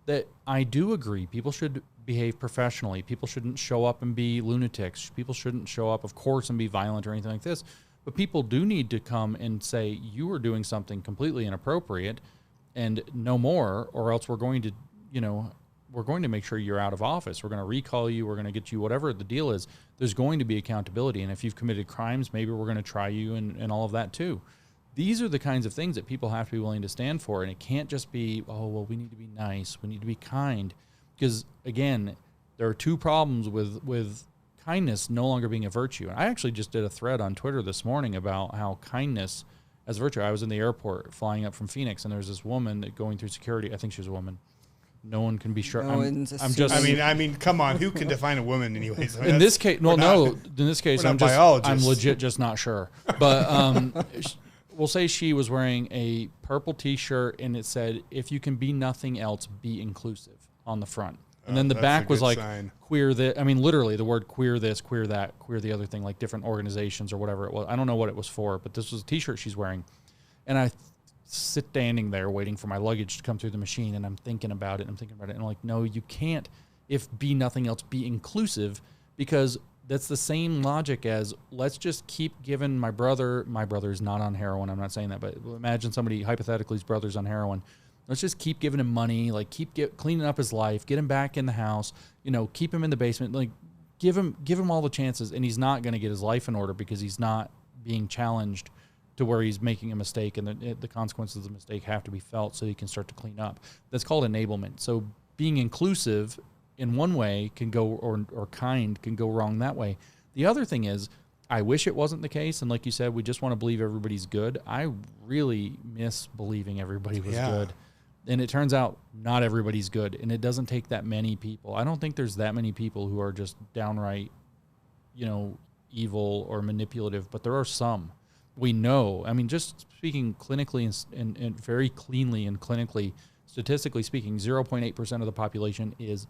that I do agree. People should behave professionally. People shouldn't show up and be lunatics. People shouldn't show up, of course, and be violent or anything like this. But people do need to come and say, you are doing something completely inappropriate and no more, or else we're going to, we're going to make sure you're out of office. We're going to recall you. We're going to get you, whatever the deal is. There's going to be accountability. And if you've committed crimes, maybe we're going to try you and all of that too. These are the kinds of things that people have to be willing to stand for. And it can't just be, oh, well, we need to be nice. We need to be kind. Because, again, there are two problems with kindness no longer being a virtue. And I actually just did a thread on Twitter this morning about how kindness as a virtue. I was in the airport flying up from Phoenix, and there's this woman going through security. I think she was a woman. No one can be sure. I'm just. I mean, come on. Who can define a woman, anyways? I mean, in this case, In this case, I'm legit just not sure. But we'll say she was wearing a purple T-shirt, and it said, "If you can be nothing else, be inclusive" on the front. And then the back was like sign. Queer this. I mean, literally the word queer this, queer that, queer the other thing, like different organizations or whatever it was. I don't know what it was for, but this was a T-shirt she's wearing, and I. Standing there waiting for my luggage to come through the machine, and I'm thinking about it, and I'm like, no, you can't. If be nothing else, be inclusive, because that's the same logic as, let's just keep giving my brother's not on heroin, I'm not saying that, but imagine somebody, hypothetically, his brother's on heroin. Let's just keep giving him money, like cleaning up his life, get him back in the house, keep him in the basement, like give him all the chances, and he's not going to get his life in order because he's not being challenged to where he's making a mistake, and the consequences of the mistake have to be felt so he can start to clean up. That's called enablement. So being inclusive in one way can go, or kind can go wrong that way. The other thing is, I wish it wasn't the case, and like you said, we just want to believe everybody's good. I really miss believing everybody was good. And it turns out not everybody's good, and it doesn't take that many people. I don't think there's that many people who are just downright, evil or manipulative, but there are some. We know, I mean, just speaking clinically and very cleanly and clinically, statistically speaking, 0.8% of the population is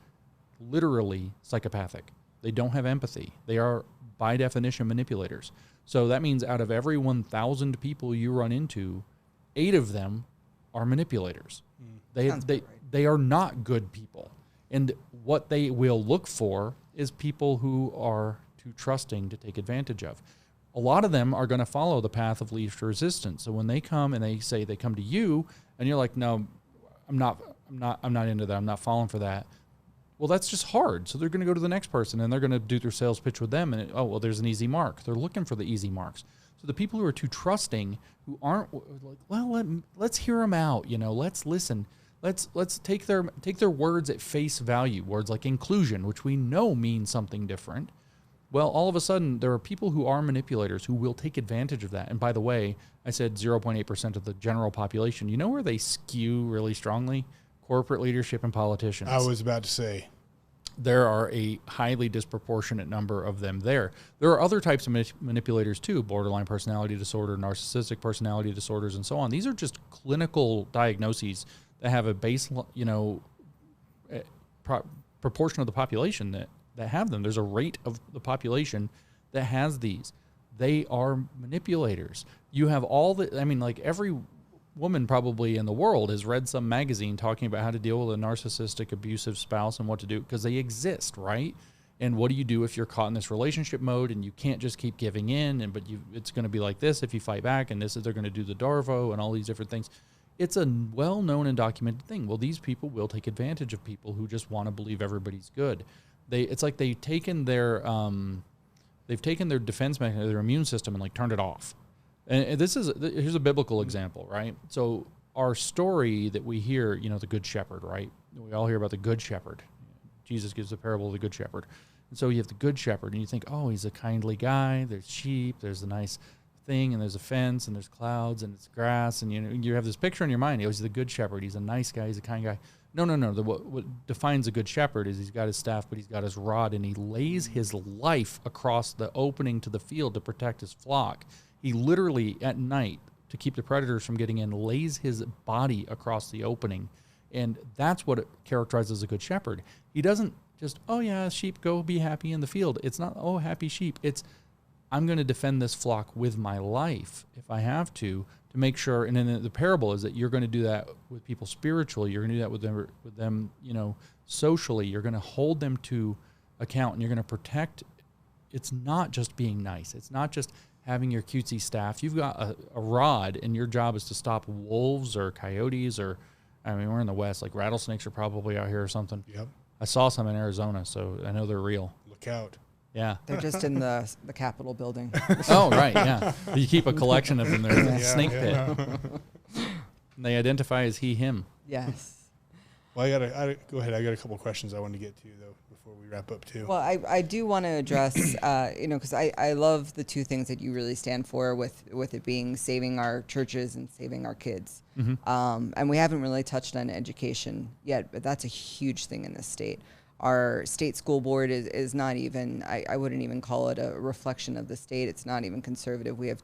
literally psychopathic. They don't have empathy. They are, by definition, manipulators. So that means out of every 1,000 people you run into, 8 of them are manipulators. They are not good people. And what they will look for is people who are too trusting to take advantage of. A lot of them are going to follow the path of least resistance. So when they come and they say they come to you, and you're like, no, I'm not into that. I'm not falling for that. Well, that's just hard. So they're going to go to the next person, and they're going to do their sales pitch with them. And there's an easy mark. They're looking for the easy marks. So the people who are too trusting, who aren't like, well, let's hear them out. Let's listen. Let's take their words at face value. Words like inclusion, which we know means something different. Well, all of a sudden, there are people who are manipulators who will take advantage of that. And by the way, I said 0.8% of the general population. You know where they skew really strongly? Corporate leadership and politicians. I was about to say. There are a highly disproportionate number of them there. There are other types of manipulators too, borderline personality disorder, narcissistic personality disorders, and so on. These are just clinical diagnoses that have a base, proportion of the population that have them. There's a rate of the population that has these. They are manipulators. You have every woman probably in the world has read some magazine talking about how to deal with a narcissistic, abusive spouse and what to do, because they exist, right? And what do you do if you're caught in this relationship mode and you can't just keep giving in, but it's going to be like this if you fight back, and they're going to do the Darvo and all these different things. It's a well-known and documented thing. Well, these people will take advantage of people who just want to believe everybody's good. It's like they've taken their defense mechanism, their immune system, and turned it off. And here's a biblical example, right? So our story that we hear, the Good Shepherd, right? We all hear about the Good Shepherd. Jesus gives the parable of the Good Shepherd. And so you have the Good Shepherd, and you think, oh, he's a kindly guy. There's sheep. There's a nice thing, and there's a fence, and there's clouds, and it's grass, and you have this picture in your mind. He's the Good Shepherd. He's a nice guy. He's a kind guy. No. What defines a good shepherd is he's got his staff, but he's got his rod, and he lays his life across the opening to the field to protect his flock. He literally, at night, to keep the predators from getting in, lays his body across the opening. And that's what it characterizes a good shepherd. He doesn't just, oh yeah, sheep, go be happy in the field. It's not, oh, happy sheep. It's, I'm going to defend this flock with my life if I have to make sure. And then the parable is that you're going to do that with people spiritually. You're going to do that with them, socially. You're going to hold them to account, and you're going to protect. It's not just being nice. It's not just having your cutesy staff. You've got a rod, and your job is to stop wolves or coyotes or, I mean, we're in the West, like rattlesnakes are probably out here or something. Yep. I saw some in Arizona, so I know they're real. Look out. Yeah. They're just in the Capitol building. Oh, right, yeah. You keep a collection of them. There's a snake pit. And they identify as he, him. Yes. Well, I gotta go ahead. I got a couple questions I wanted to get to, though, before we wrap up, too. Well, I do want to address, because I love the two things that you really stand for with it being saving our churches and saving our kids. Mm-hmm. And we haven't really touched on education yet, but that's a huge thing in this state. Our state school board is not even, I wouldn't even call it a reflection of the state. It's not even conservative. We have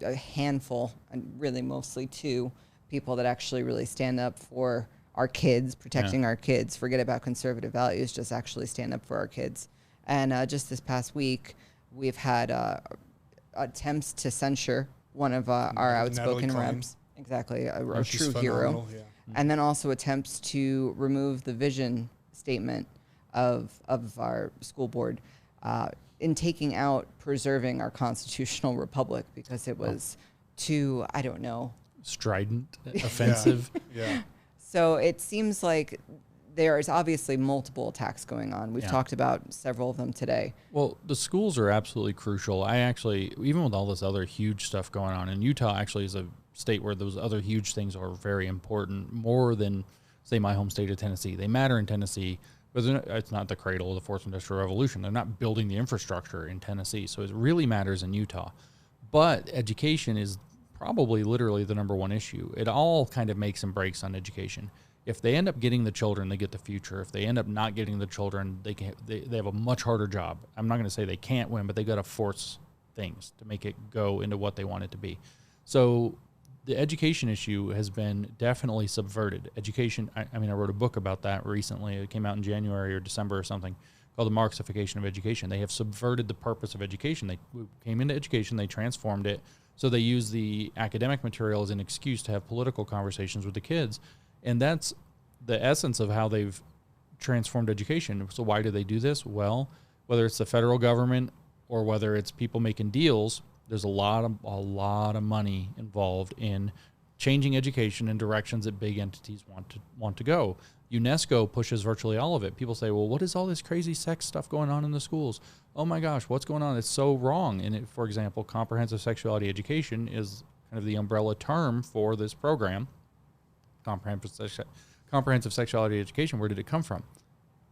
a handful, and really mostly two, people that actually really stand up for our kids, protecting our kids. Forget about conservative values, just actually stand up for our kids. And just this past week, we've had attempts to censure one of our outspoken reps. Exactly, a true hero. Yeah. And then also attempts to remove the vision statement of our school board in taking out preserving our constitutional republic, because it was too, I don't know. Strident, offensive. Yeah. So it seems like there is obviously multiple attacks going on. We've talked about several of them today. Well, the schools are absolutely crucial. I actually, even with all this other huge stuff going on, and Utah actually is a state where those other huge things are very important, more than, say, my home state of Tennessee. They matter in Tennessee, but it's not the cradle of the fourth industrial revolution. They're not building the infrastructure in Tennessee, so it really matters in Utah. But education is probably literally the number one issue. It all kind of makes and breaks on education. If they end up getting the children, they get the future. If they end up not getting the children, they have a much harder job. I'm not going to say they can't win, but they got to force things to make it go into what they want it to be. So the education issue has been definitely subverted. Education, I mean, I wrote a book about that recently. It came out in January or December or something, called The Marxification of Education. They have subverted the purpose of education. They came into education, they transformed it, so they use the academic material as an excuse to have political conversations with the kids. And that's the essence of how they've transformed education. So why do they do this? Well, whether it's the federal government or whether it's people making deals, there's a lot of money involved in changing education in directions that big entities want to go. UNESCO pushes virtually all of it. People say, well, what is all this crazy sex stuff going on in the schools? Oh my gosh, what's going on? It's so wrong. And for example, comprehensive sexuality education is kind of the umbrella term for this program. Comprehensive sexuality education, where did it come from?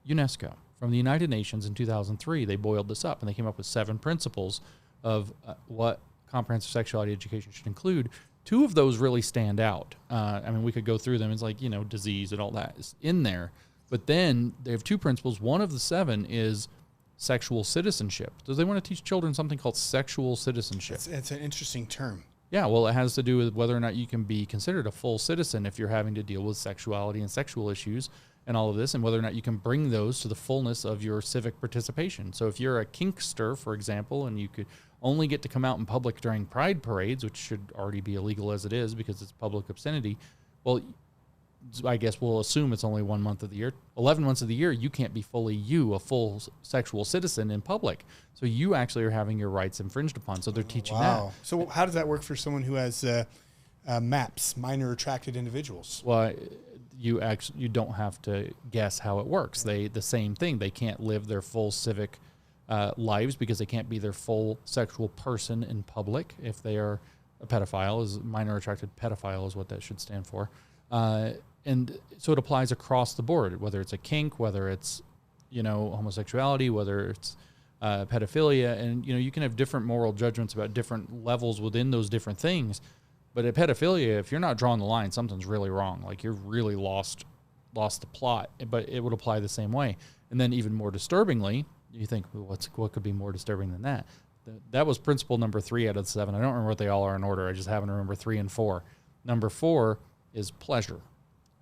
UNESCO. From the United Nations in 2003, they boiled this up and they came up with 7 principles of what comprehensive sexuality education should include. 2 of those really stand out. I mean, we could go through them. It's like, disease and all that is in there. But then they have 2 principles. One of the 7 is sexual citizenship. Do they want to teach children something called sexual citizenship? It's an interesting term. Yeah, well, it has to do with whether or not you can be considered a full citizen if you're having to deal with sexuality and sexual issues and all of this, and whether or not you can bring those to the fullness of your civic participation. So if you're a kinkster, for example, and you could only get to come out in public during pride parades, which should already be illegal as it is because it's public obscenity, well, I guess we'll assume it's only 1 month of the year. 11 months of the year, you can't be fully a full sexual citizen in public. So you actually are having your rights infringed upon. So they're teaching that. So how does that work for someone who has MAPS, minor attracted individuals? Well, you don't have to guess how it works. The same thing. They can't live their full civic lives because they can't be their full sexual person in public if they are a pedophile. Minor attracted pedophile is what that should stand for. And so it applies across the board, whether it's a kink, whether it's, homosexuality, whether it's pedophilia. And, you can have different moral judgments about different levels within those different things. But at pedophilia, if you're not drawing the line, something's really wrong. Like you're really lost the plot, but it would apply the same way. And then even more disturbingly, you think, well, what could be more disturbing than that? That was principle number 3 out of the 7. I don't remember what they all are in order. I just happen to remember 3 and 4. Number 4 is pleasure.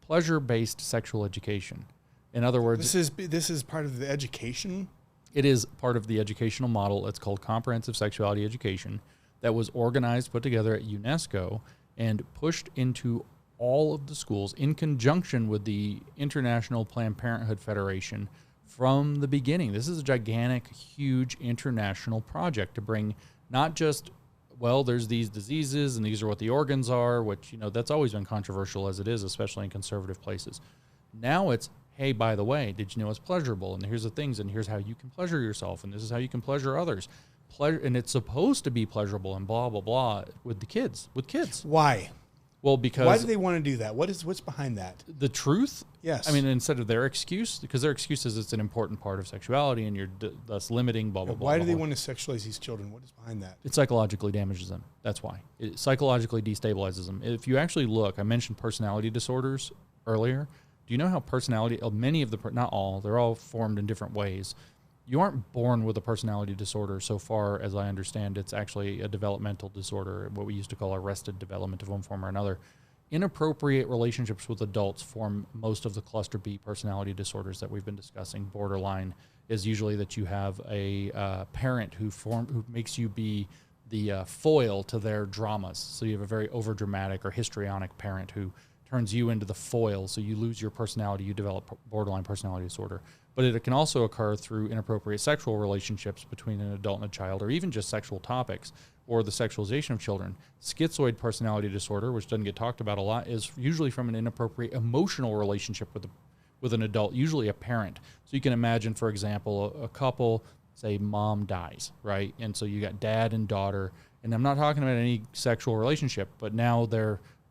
Pleasure-based sexual education. In other words, this is part of the education. It is part of the educational model. It's called comprehensive sexuality education, that was organized, put together at UNESCO, and pushed into all of the schools in conjunction with the International Planned Parenthood Federation from the beginning. This is a gigantic, huge international project to bring not just, well, there's these diseases and these are what the organs are, which, that's always been controversial as it is, especially in conservative places. Now it's, hey, by the way, did you know it's pleasurable? And here's the things, and here's how you can pleasure yourself, and this is how you can pleasure others. And it's supposed to be pleasurable and blah, blah, blah with kids. Why? Well, because... Why do they want to do that? What's behind that? The truth? Yes. I mean, instead of their excuse, because their excuse is it's an important part of sexuality and you're thus limiting, blah, blah, blah. Why do they blah. want to sexualize these children? What is behind that? It psychologically damages them. That's why. It psychologically destabilizes them. If you actually look, I mentioned personality disorders earlier. Do you know how many of the, not all, they're all formed in different ways. You aren't born with a personality disorder so far as I understand. It's actually a developmental disorder, what we used to call arrested development of one form or another. Inappropriate relationships with adults form most of the cluster B personality disorders that we've been discussing. Borderline is usually that you have a parent who makes you be the foil to their dramas. So you have a very overdramatic or histrionic parent who turns you into the foil, so you lose your personality, you develop borderline personality disorder. But it can also occur through inappropriate sexual relationships between an adult and a child, or even just sexual topics, or the sexualization of children. Schizoid personality disorder, which doesn't get talked about a lot, is usually from an inappropriate emotional relationship with an adult, usually a parent. So you can imagine, for example, a couple, say mom dies, right? And so you got dad and daughter, and I'm not talking about any sexual relationship, but now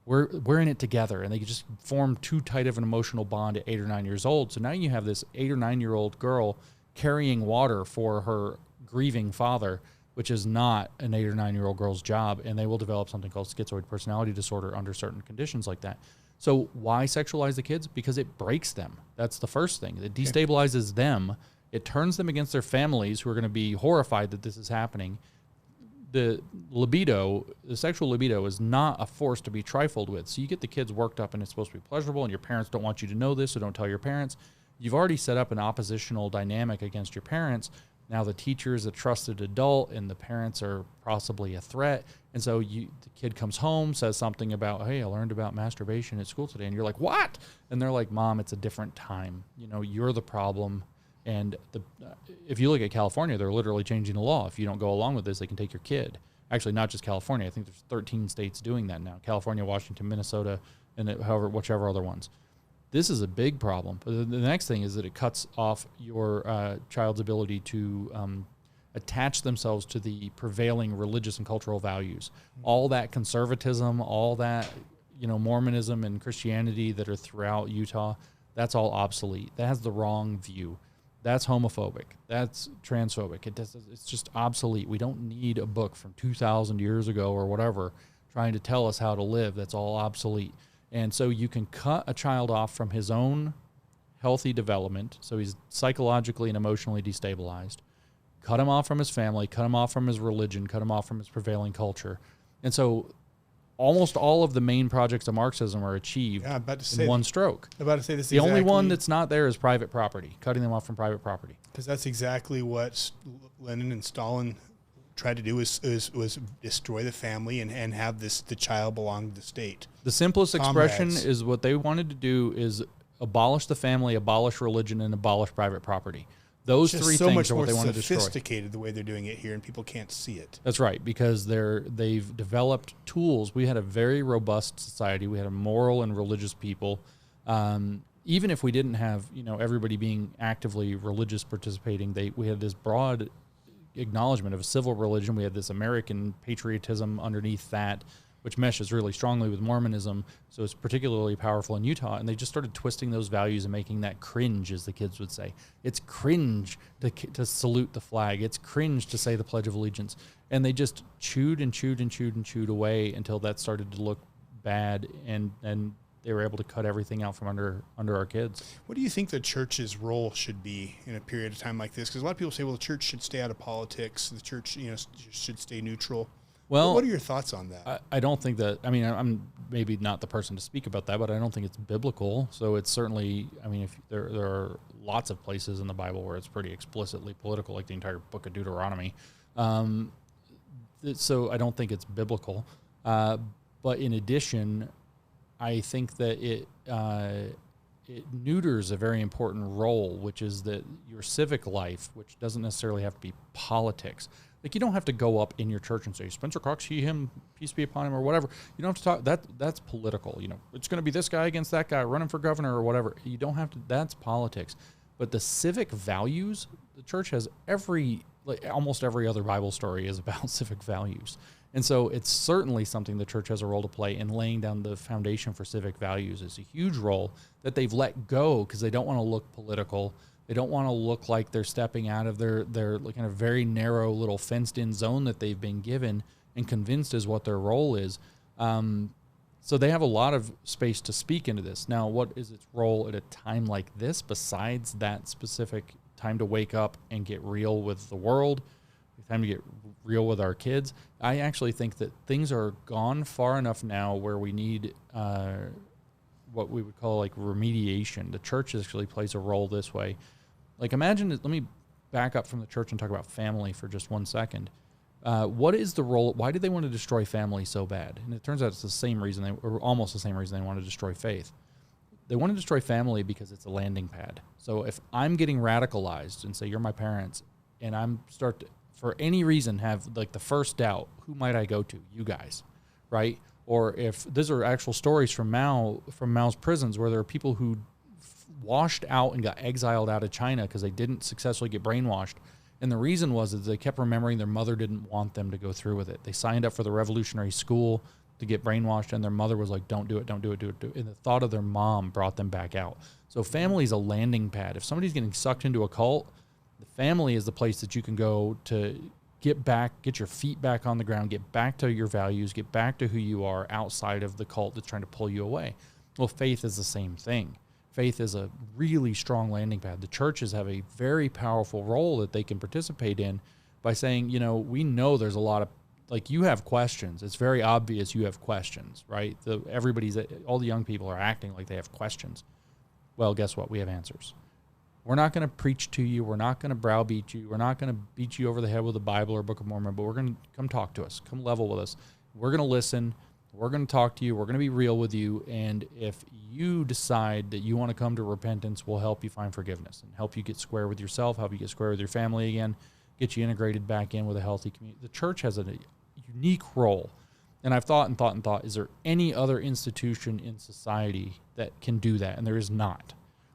we're in it together, and they just form too tight of an emotional bond at 8 or 9 years old. So now you have this 8 or 9 year old girl carrying water for her grieving father, which is not an 8 or 9 year old girl's job, and they will develop something called schizoid personality disorder under certain conditions like that. So why sexualize the kids? Because it breaks them. That's the first thing. It destabilizes them. It turns them against their families, who are going to be horrified that this is happening. The sexual libido is not a force to be trifled with. So you get the kids worked up and it's supposed to be pleasurable, and your parents don't want you to know this, so don't tell your parents. You've already set up an oppositional dynamic against your parents. Now the teacher is a trusted adult and the parents are possibly a threat. And so the kid comes home, says something about, hey, I learned about masturbation at school today. And you're like, what? And they're like, Mom, it's a different time. You're the problem. And if you look at California, they're literally changing the law. If you don't go along with this, they can take your kid. Actually, not just California. I think there's 13 states doing that now. California, Washington, Minnesota, and whichever other ones. This is a big problem. But the next thing is that it cuts off your child's ability to attach themselves to the prevailing religious and cultural values. All that conservatism, all that Mormonism and Christianity that are throughout Utah, that's all obsolete. That has the wrong view. That's homophobic. That's transphobic. It's just obsolete. We don't need a book from 2,000 years ago or whatever trying to tell us how to live. That's all obsolete. And so you can cut a child off from his own healthy development, so he's psychologically and emotionally destabilized. Cut him off from his family, cut him off from his religion, cut him off from his prevailing culture. And so almost all of the main projects of Marxism are achieved in one stroke. I'm about to say this. The only one that's not there is private property, cutting them off from private property. Because that's exactly what Lenin and Stalin tried to do was destroy the family and have the child belong to the state. The simplest expression is what they wanted to do is abolish the family, abolish religion, and abolish private property. Those three things are what they want to destroy. So much more sophisticated the way they're doing it here, and people can't see it. That's right, because they've developed tools. We had a very robust society. We had a moral and religious people. Even if we didn't have everybody being actively religious participating, we had this broad acknowledgement of a civil religion. We had this American patriotism underneath that, which meshes really strongly with Mormonism. So it's particularly powerful in Utah. And they just started twisting those values and making that cringe, as the kids would say. It's cringe to salute the flag. It's cringe to say the Pledge of Allegiance. And they just chewed and chewed and chewed and chewed away until that started to look bad. And they were able to cut everything out from under our kids. What do you think the church's role should be in a period of time like this? Because a lot of people say, well, the church should stay out of politics. The church, should stay neutral. Well, what are your thoughts on that? I don't think that, I mean, I'm maybe not the person to speak about that, but I don't think it's biblical. So it's certainly, I mean, if there are lots of places in the Bible where it's pretty explicitly political, like the entire book of Deuteronomy. So I don't think it's biblical. But in addition, I think that it neuters a very important role, which is that your civic life, which doesn't necessarily have to be politics. Like, you don't have to go up in your church and say, Spencer Cox, he, him, peace be upon him, or whatever. You don't have to talk, that's political. It's going to be this guy against that guy running for governor or whatever. You don't have to, that's politics. But the civic values, the church has almost every other Bible story is about civic values. And so it's certainly something the church has a role to play in laying down the foundation for civic values. It's a huge role that they've let go because they don't want to look political. They don't want to look like they're stepping out of their kind of very narrow little fenced-in zone that they've been given and convinced is what their role is. So they have a lot of space to speak into this. Now, what is its role at a time like this besides that specific time to wake up and get real with the world, time to get real with our kids? I actually think that things are gone far enough now where we need what we would call like remediation. The church actually plays a role this way. Like, imagine, let me back up from the church and talk about family for just 1 second. What is the role? Why did they want to destroy family so bad? And it turns out it's the same reason, or almost the same reason they want to destroy faith. They want to destroy family because it's a landing pad. So if I'm getting radicalized and say, you're my parents, and I'm for any reason have like the first doubt, who might I go to? You guys, right? Or if these are actual stories from Mao's prisons where there are people who washed out and got exiled out of China because they didn't successfully get brainwashed. And the reason was that they kept remembering their mother didn't want them to go through with it. They signed up for the revolutionary school to get brainwashed, and their mother was like, don't do it, don't do it, do it, do it. And the thought of their mom brought them back out. So family's a landing pad. If somebody's getting sucked into a cult, the family is the place that you can go to get your feet back on the ground, get back to your values, get back to who you are outside of the cult that's trying to pull you away. Well, faith is the same thing. Faith is a really strong landing pad. The churches have a very powerful role that they can participate in by saying, we know there's a lot of, like, you have questions. It's very obvious you have questions, right? All the young people are acting like they have questions. Well, guess what? We have answers. We're not going to preach to you. We're not going to browbeat you. We're not going to beat you over the head with the Bible or Book of Mormon, but we're going to come talk to us. Come level with us. We're going to listen. We're going to talk to you. We're going to be real with you. And if you decide that you want to come to repentance, we'll help you find forgiveness and help you get square with yourself, help you get square with your family again, get you integrated back in with a healthy community. The church has a unique role. And I've thought, is there any other institution in society that can do that? And there is not.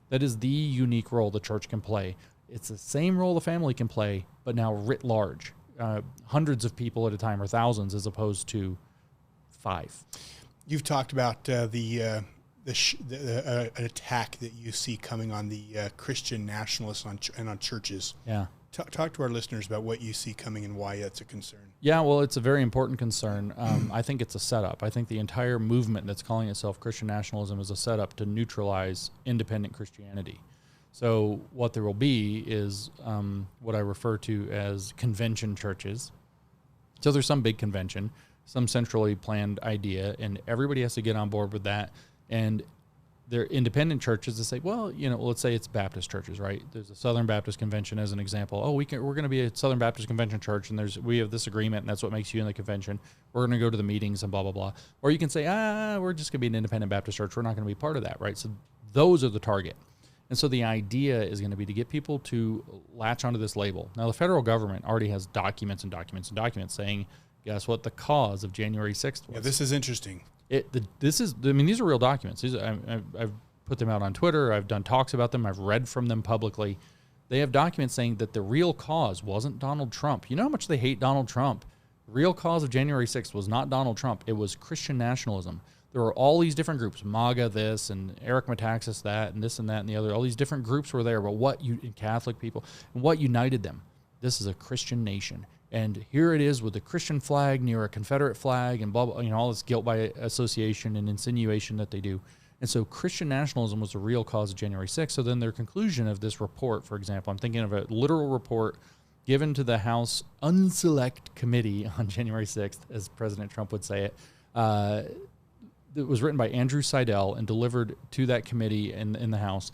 That is the unique role the church can play. It's the same role the family can play, but now writ large. Hundreds of people at a time, or thousands, as opposed to 5. You've talked about an attack that you see coming on the Christian nationalists and on churches. Yeah. Talk to our listeners about what you see coming and why that's a concern. Yeah, well, it's a very important concern. I think it's a setup. I think the entire movement that's calling itself Christian nationalism is a setup to neutralize independent Christianity. So what there will be is what I refer to as convention churches. So there's some big convention, some centrally planned idea, and everybody has to get on board with that. And they're independent churches that say, well, let's say it's Baptist churches, right? There's a Southern Baptist Convention as an example. Oh, we're going to be a Southern Baptist Convention church, and we have this agreement, and that's what makes you in the convention. We're going to go to the meetings and blah, blah, blah. Or you can say, we're just going to be an independent Baptist church. We're not going to be part of that, right? So those are the target. And so the idea is going to be to get people to latch onto this label. Now, the federal government already has documents and documents and documents saying, guess what the cause of January 6th was? Yeah, this is interesting. These are real documents. I've put them out on Twitter. I've done talks about them. I've read from them publicly. They have documents saying that the real cause wasn't Donald Trump. You know how much they hate Donald Trump? The real cause of January 6th was not Donald Trump. It was Christian nationalism. There were all these different groups, MAGA this and Eric Metaxas that and this and that and the other. All these different groups were there, but Catholic people, and what united them? This is a Christian nation. And here it is with the Christian flag near a Confederate flag and blah, blah, all this guilt by association and insinuation that they do. And so Christian nationalism was the real cause of January 6th. So then their conclusion of this report, for example, I'm thinking of a literal report given to the House Unselect Committee on January 6th, as President Trump would say it. It was written by Andrew Seidel and delivered to that committee in the House.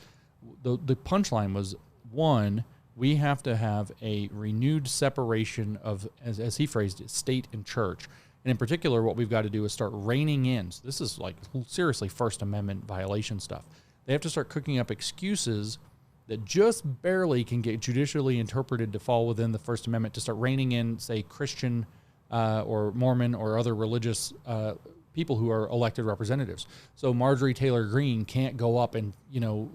The punchline was, one, we have to have a renewed separation of, as he phrased it, state and church. And in particular, what we've got to do is start reining in. So this is like seriously First Amendment violation stuff. They have to start cooking up excuses that just barely can get judicially interpreted to fall within the First Amendment to start reining in, say, Christian or Mormon or other religious people who are elected representatives. So Marjorie Taylor Greene can't go up and,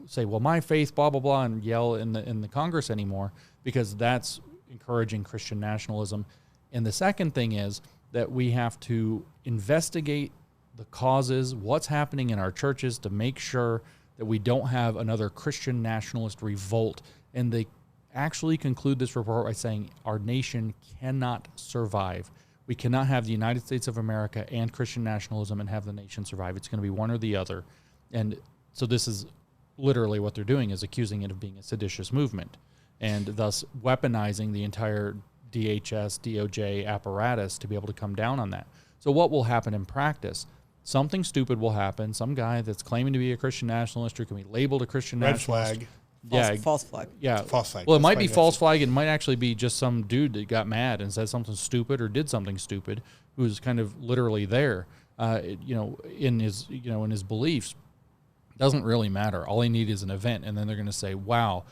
say, well, my faith, blah, blah, blah, and yell in the Congress anymore, because that's encouraging Christian nationalism. And the second thing is that we have to investigate the causes, what's happening in our churches, to make sure that we don't have another Christian nationalist revolt. And they actually conclude this report by saying our nation cannot survive. We cannot have the United States of America and Christian nationalism and have the nation survive. It's going to be one or the other. And so this is literally what they're doing, is accusing it of being a seditious movement, and thus weaponizing the entire DHS, DOJ apparatus to be able to come down on that. So what will happen in practice? Something stupid will happen. Some guy that's claiming to be a Christian nationalist or can be labeled a Christian nationalist. Red flag. Yeah, False flag. Yeah, false flag. Well, it might be false flag. It might actually be just some dude that got mad and said something stupid or did something stupid, who's kind of literally there, in his beliefs. Doesn't really matter. All they need is an event, and then they're going to say, "Wow,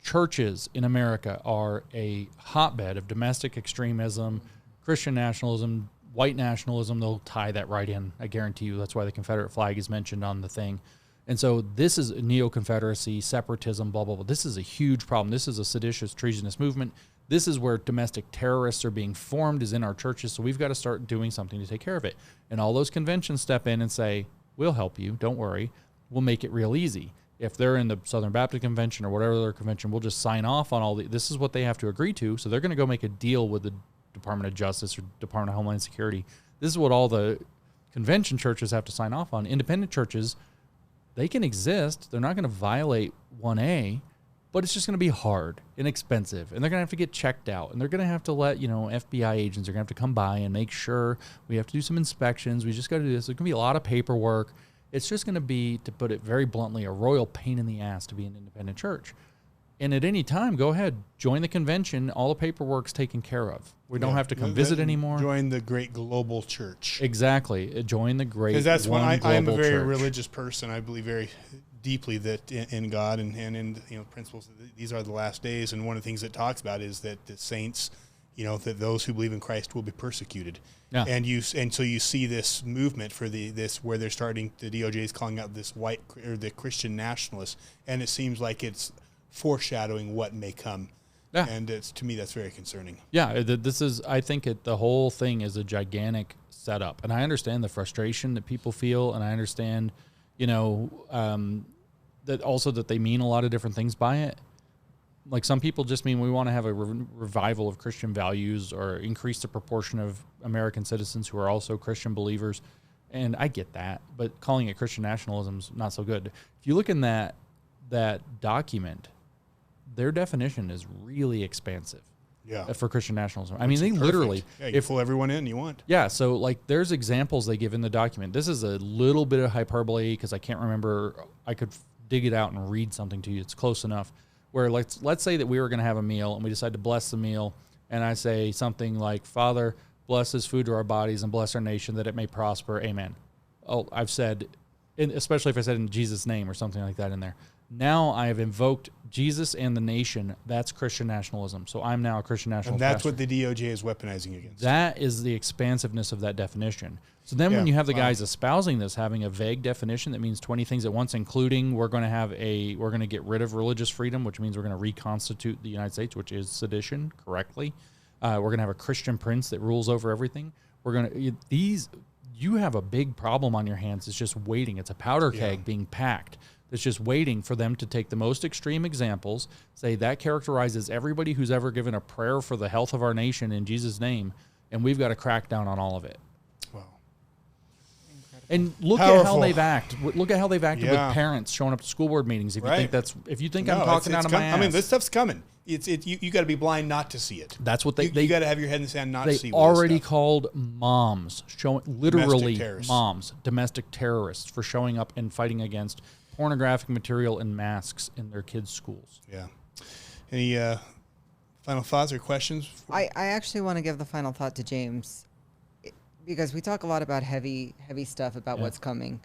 churches in America are a hotbed of domestic extremism, Christian nationalism, white nationalism." They'll tie that right in. I guarantee you. That's why the Confederate flag is mentioned on the thing. And so this is neo-Confederacy, separatism, blah, blah, blah. This is a huge problem. This is a seditious, treasonous movement. This is where domestic terrorists are being formed, is in our churches. So we've got to start doing something to take care of it. And all those conventions step in and say, we'll help you. Don't worry. We'll make it real easy. If they're in the Southern Baptist Convention or whatever other convention, we'll just sign off on all this is what they have to agree to. So they're going to go make a deal with the Department of Justice or Department of Homeland Security. This is what all the convention churches have to sign off on. Independent churches, they can exist. They're not going to violate 1A, but it's just going to be hard and expensive. And they're going to have to get checked out. And they're going to have to let, FBI agents are going to have to come by and make sure. We have to do some inspections. We just got to do this. There's going to be a lot of paperwork. It's just going to be, to put it very bluntly, a royal pain in the ass to be an independent church. And at any time, go ahead, join the convention. All the paperwork's taken care of. We don't have to come visit anymore. Join the great global church. Exactly. Join the great global church. Because that's when I am a very religious person. I believe very deeply that in God and in principles, these are the last days. And one of the things it talks about is that the saints, that those who believe in Christ will be persecuted. Yeah. And so you see this movement for this where they're starting, the DOJ is calling out this white or the Christian nationalists, and it seems like it's foreshadowing what may come. Yeah. And to me, that's very concerning. Yeah, I think the whole thing is a gigantic setup. And I understand the frustration that people feel, and I understand, that also that they mean a lot of different things by it. Like some people just mean we want to have a revival of Christian values or increase the proportion of American citizens who are also Christian believers. And I get that, but calling it Christian nationalism is not so good. If you look in that document, their definition is really expansive. Yeah. For Christian nationalism. I mean, they literally... Yeah, you pull everyone in you want. Yeah, so like there's examples they give in the document. This is a little bit of hyperbole because I can't remember. I could dig it out and read something to you. It's close enough. Where let's say that we were going to have a meal and we decide to bless the meal, and I say something like, Father, bless this food to our bodies and bless our nation that it may prosper. Amen. Oh, I've said, especially if I said in Jesus' name or something like that in there. Now I have invoked Jesus and the nation. That's Christian nationalism. So I'm now a Christian nationalist. And that's what the DOJ is weaponizing against. That is the expansiveness of that definition. So then when you have the guys espousing this, having a vague definition that means 20 things at once, including we're going to get rid of religious freedom, which means we're going to reconstitute the United States, which is sedition correctly. We're going to have a Christian prince that rules over everything. You have a big problem on your hands. It's just waiting. It's a powder keg being packed. It's just waiting for them to take the most extreme examples, say that characterizes everybody who's ever given a prayer for the health of our nation in Jesus' name, and we've got to crack down on all of it. Wow. Incredible. And look at how Powerful. they've acted. Look at how they've acted Yeah. with parents showing up to school board meetings. If you think Right. I'm talking out of my ass, I mean, this stuff's coming. You got to be blind not to see it. that's what You got to have your head in the sand not to they see. already stuff. called moms showing literally terrorists. moms domestic terrorists for showing up and fighting against pornographic material and masks in their kids' schools. Yeah. Any final thoughts or questions? I actually want to give the final thought to James, because we talk a lot about heavy stuff about what's coming.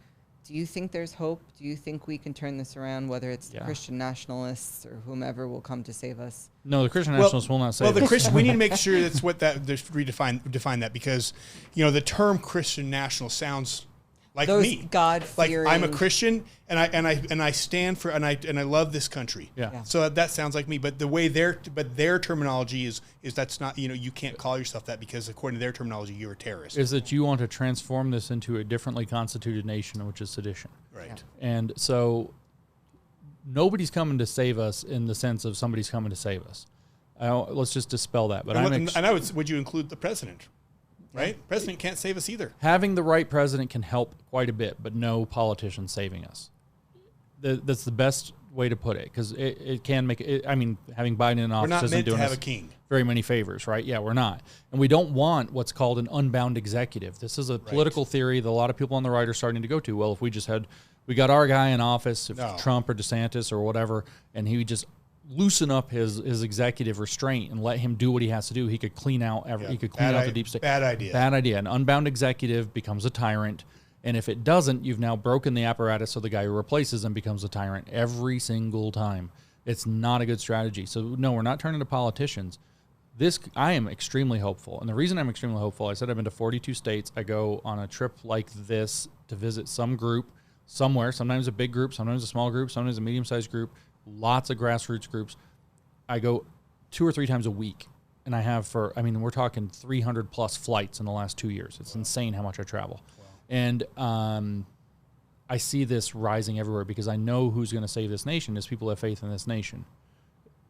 Do you think there's hope? Do you think we can turn this around, whether it's the Christian nationalists or whomever will come to save us? No, the Christian nationalists will not save Well, the us. Christian, we need to make sure that's what define that, because the term Christian national sounds like Those me. God-fearing- Like I'm a Christian and I stand for and I love this country. Yeah. So that sounds like me, but their terminology is that's not, you can't call yourself that, because according to their terminology you're a terrorist. Is that you want to transform this into a differently constituted nation, which is sedition. Right. And so nobody's coming to save us in the sense of somebody's coming to save us. Let's just dispel that. But would you include the president? Right? President can't save us either. having the right president can help quite a bit, but no politician saving us. That's the best way to put it, because it can make it. I mean, having Biden in We're office not isn't meant to doing have us a king. very many favors, right? Yeah, we're not. And we don't want what's called an unbound executive. This is a political theory that a lot of people on the right are starting to go to. Well, if we got our guy in office, if Trump or DeSantis or whatever, and he would just loosen up his executive restraint and let him do what he has to do, he could clean out the deep state. Bad idea. Bad idea. An unbound executive becomes a tyrant. And if it doesn't, you've now broken the apparatus, so the guy who replaces him becomes a tyrant every single time. It's not a good strategy. So, no, we're not turning to politicians. I am extremely hopeful. And the reason I'm extremely hopeful, I said I've been to 42 states. I go on a trip like this to visit some group somewhere, sometimes a big group, sometimes a small group, sometimes a medium-sized group, lots of grassroots groups. I go 2 or 3 times a week. And I have we're talking 300 plus flights in the last 2 years. It's insane how much I travel. And I see this rising everywhere, because I know who's going to save this nation is people who have faith in this nation.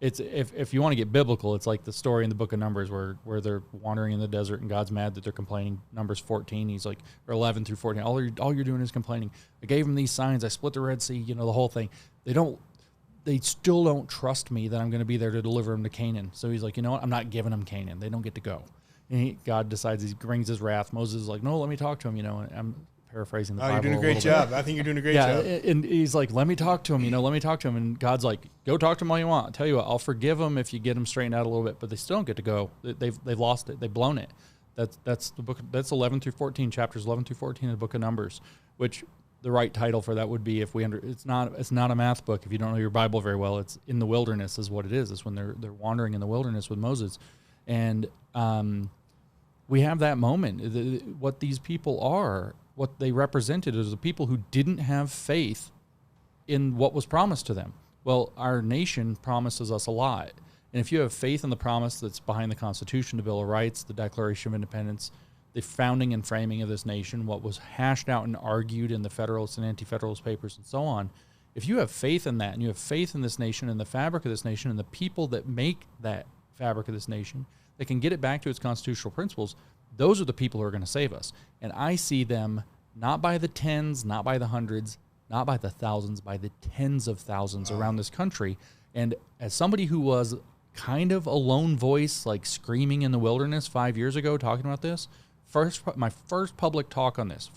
It's if you want to get biblical, it's like the story in the book of Numbers where they're wandering in the desert and God's mad that they're complaining. Numbers 14, he's like, or 11 through 14, all you're doing is complaining. I gave them these signs. I split the Red Sea, the whole thing. They still don't trust me that I'm going to be there to deliver them to Canaan. So he's like, you know what? I'm not giving them Canaan. They don't get to go. And God decides, he brings his wrath. Moses is like, no, let me talk to him. And I'm paraphrasing the Bible. You're doing a great job. I think you're doing a great job. And he's like, let me talk to him. Let me talk to him. And God's like, go talk to him all you want. I'll tell you what, I'll forgive them if you get them straightened out a little bit. But they still don't get to go. They've lost it. They've blown it. That's the book. That's 11 through 14, chapters 11 through 14 of the book of Numbers, which the right title for that would be, it's not a math book if you don't know your Bible very well. It's in the wilderness is what it is. It's when they're wandering in the wilderness with Moses. And we have that moment. What these people are, what they represented, is the people who didn't have faith in what was promised to them. Well, our nation promises us a lot. And if you have faith in the promise that's behind the Constitution, the Bill of Rights, the Declaration of Independence, the founding and framing of this nation, what was hashed out and argued in the Federalist and Anti-Federalist papers and so on, if you have faith in that, and you have faith in this nation and the fabric of this nation and the people that make that fabric of this nation, that can get it back to its constitutional principles, those are the people who are going to save us. And I see them not by the tens, not by the hundreds, not by the thousands, by the tens of thousands around this country. And as somebody who was kind of a lone voice, like screaming in the wilderness 5 years ago, talking about this, my first public talk on this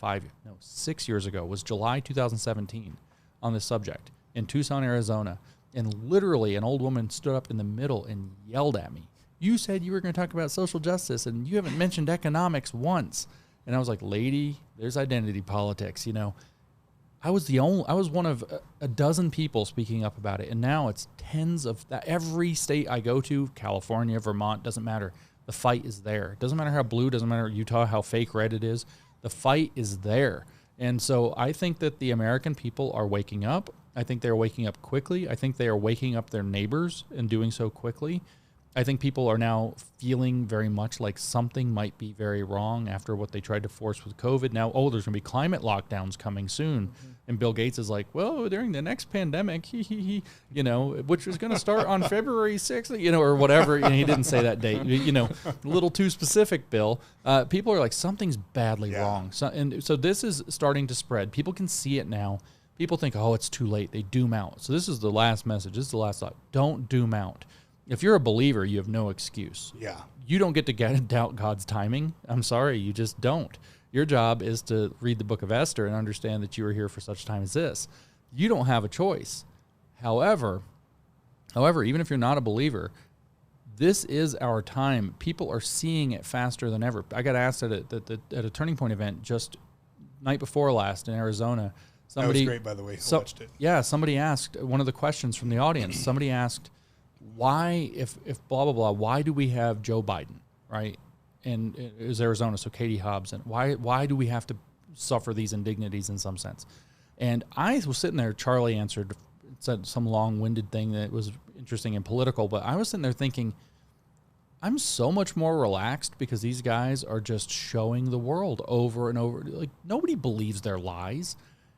6 years ago was July 2017 on this subject in Tucson, Arizona. And literally an old woman stood up in the middle and yelled at me. You said you were going to talk about social justice and you haven't mentioned economics once. And I was like, lady, there's identity politics. I was one of a dozen people speaking up about it. And now it's tens of every state I go to, California, Vermont, doesn't matter. The fight is there. It doesn't matter how blue, doesn't matter Utah, how fake red it is. The fight is there. And so I think that the American people are waking up. I think they're waking up quickly. I think they are waking up their neighbors and doing so quickly. I think people are now feeling very much like something might be very wrong after what they tried to force with COVID. Now, there's going to be climate lockdowns coming soon. Mm-hmm. And Bill Gates is like, well, during the next pandemic, which is going to start on February 6th, or whatever. He didn't say that date, a little too specific, Bill. People are like, something's badly wrong. So this is starting to spread. People can see it now. People think, it's too late. They doom out. So this is the last message. This is the last thought. Don't doom out. If you're a believer, you have no excuse. Yeah. You don't get to doubt God's timing. I'm sorry, you just don't. Your job is to read the book of Esther and understand that you are here for such time as this. You don't have a choice. However, even if you're not a believer, this is our time. People are seeing it faster than ever. I got asked at a Turning Point event just night before last in Arizona. Somebody, that was great, by the way. I watched it. Yeah, somebody asked, one of the questions from the audience, somebody asked, why, if blah, blah, blah, why do we have Joe Biden, right? And it was Arizona, so Katie Hobbs. And why do we have to suffer these indignities in some sense? And I was sitting there, Charlie answered, said some long-winded thing that was interesting and political, but I was sitting there thinking, I'm so much more relaxed because these guys are just showing the world over and over. Like, nobody believes their lies.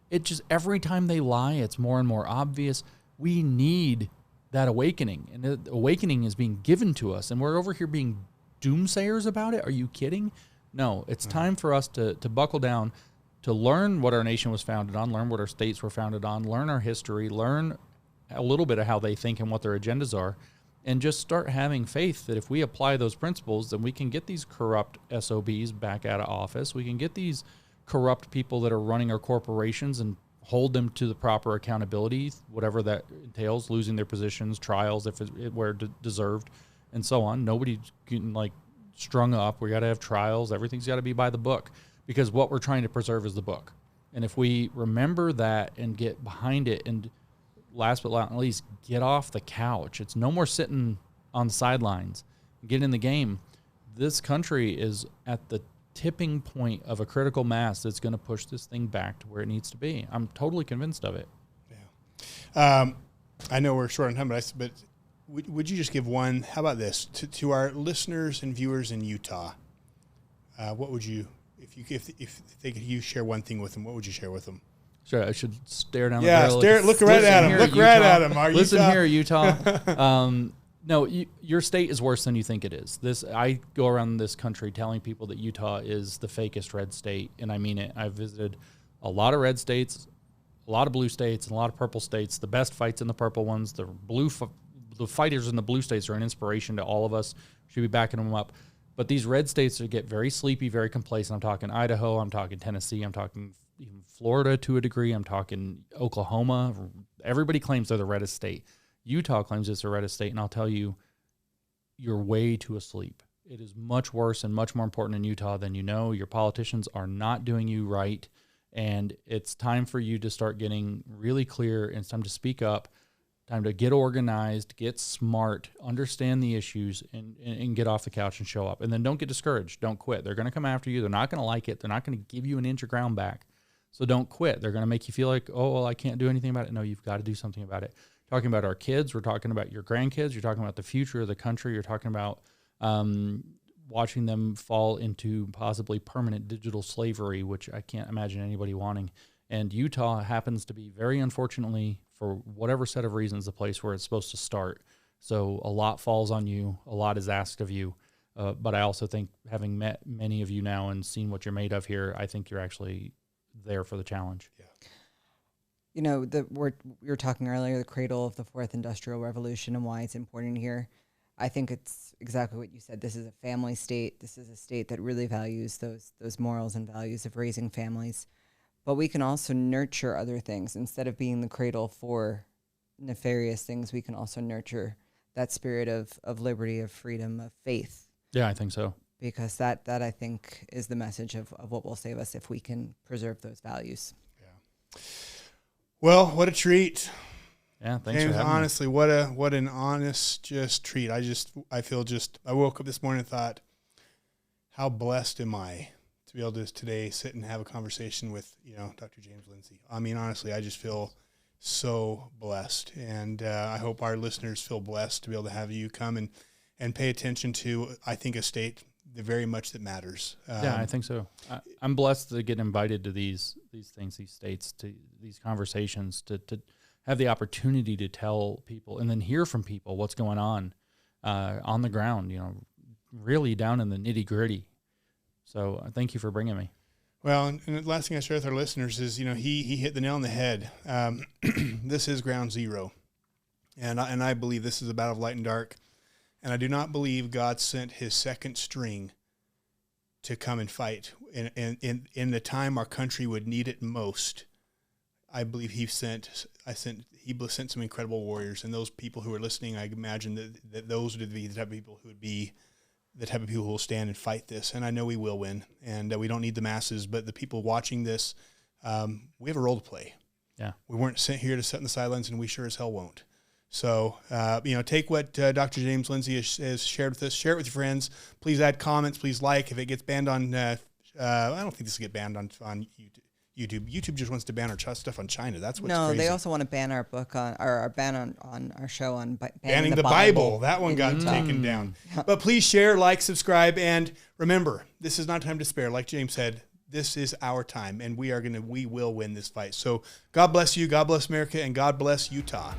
It just, every time they lie, it's more and more obvious. We need that awakening, and the awakening is being given to us, and we're over here being doomsayers about it. Are you kidding? No, it's time for us to buckle down, to learn what our nation was founded on, learn what our states were founded on, learn our history, learn a little bit of how they think and what their agendas are, and just start having faith that if we apply those principles, then we can get these corrupt SOBs back out of office. We can get these corrupt people that are running our corporations and hold them to the proper accountability, whatever that entails, losing their positions, trials if it were deserved, and so on. Nobody's getting strung up. We got to have trials. Everything's got to be by the book, because what we're trying to preserve is the book. And if we remember that and get behind it, and last but not least, get off the couch. It's no more sitting on the sidelines. Get in the game. This country is at the tipping point of a critical mass that's going to push this thing back to where it needs to be. I'm totally convinced of it. Yeah. I know we're short on time, but would you just give one, how about this, to our listeners and viewers in Utah? What would you, if you share one thing with them, what would you share with them? Sure, I should stare down the barrel. Look right at him. Look right at him. Listen here, Utah. No, your state is worse than you think it is. I go around this country telling people that Utah is the fakest red state, and I mean it. I've visited a lot of red states, a lot of blue states, and a lot of purple states. The best fights in the purple ones. The fighters in the blue states are an inspiration to all of us. We should be backing them up. But these red states get very sleepy, very complacent. I'm talking Idaho. I'm talking Tennessee. I'm talking even Florida to a degree. I'm talking Oklahoma. Everybody claims they're the reddest state. Utah claims it's the reddest state, and I'll tell you, you're way too asleep. It is much worse and much more important in Utah than you know. Your politicians are not doing you right, and it's time for you to start getting really clear, and it's time to speak up, time to get organized, get smart, understand the issues, and get off the couch and show up. And then don't get discouraged. Don't quit. They're going to come after you. They're not going to like it. They're not going to give you an inch of ground back. So don't quit. They're going to make you feel like, I can't do anything about it. No, you've got to do something about it. Talking about our kids, we're talking about your grandkids, you're talking about the future of the country, you're talking about watching them fall into possibly permanent digital slavery, which I can't imagine anybody wanting. And Utah happens to be, very unfortunately, for whatever set of reasons, the place where it's supposed to start. So a lot falls on you, a lot is asked of you. But I also think, having met many of you now and seen what you're made of here, I think you're actually there for the challenge. Yeah. We were talking earlier, the cradle of the fourth industrial revolution and why it's important here. I think it's exactly what you said. This is a family state. This is a state that really values those morals and values of raising families. But we can also nurture other things. Instead of being the cradle for nefarious things, we can also nurture that spirit of liberty, of freedom, of faith. Yeah, I think so. Because that I think is the message of what will save us if we can preserve those values. Yeah. Well, what a treat. Yeah, thanks James, for having honestly, me. What an honest treat. I woke up this morning and thought, how blessed am I to be able to today sit and have a conversation with, Dr. James Lindsay. I mean, honestly, I just feel so blessed, and I hope our listeners feel blessed to be able to have you come and and pay attention to, I think, a state that very much that matters. Yeah, I think so. I'm blessed to get invited to these things, these states, to these conversations, to have the opportunity to tell people and then hear from people what's going on the ground, really down in the nitty gritty. So thank you for bringing me. Well, and the last thing I share with our listeners is, he hit the nail on the head. This is ground zero. And I believe this is a battle of light and dark. And I do not believe God sent his second string to come and fight. In the time our country would need it most, I believe he sent some incredible warriors. And those people who are listening, I imagine that those would be the type of people who would be the type of people who will stand and fight this. And I know we will win. And we don't need the masses, but the people watching this, we have a role to play. Yeah. We weren't sent here to sit in the sidelines, and we sure as hell won't. So, take what Dr. James Lindsay has shared with us, share it with your friends. Please add comments. Please like. If it gets banned on, I don't think this will get banned on YouTube. YouTube just wants to ban our stuff on China. That's what's crazy. No, they also want to ban our book on our show on banning the Bible. That one got taken down. But please share, like, subscribe, and remember, this is not time to spare. Like James said, this is our time, and we will win this fight. So God bless you, God bless America, and God bless Utah.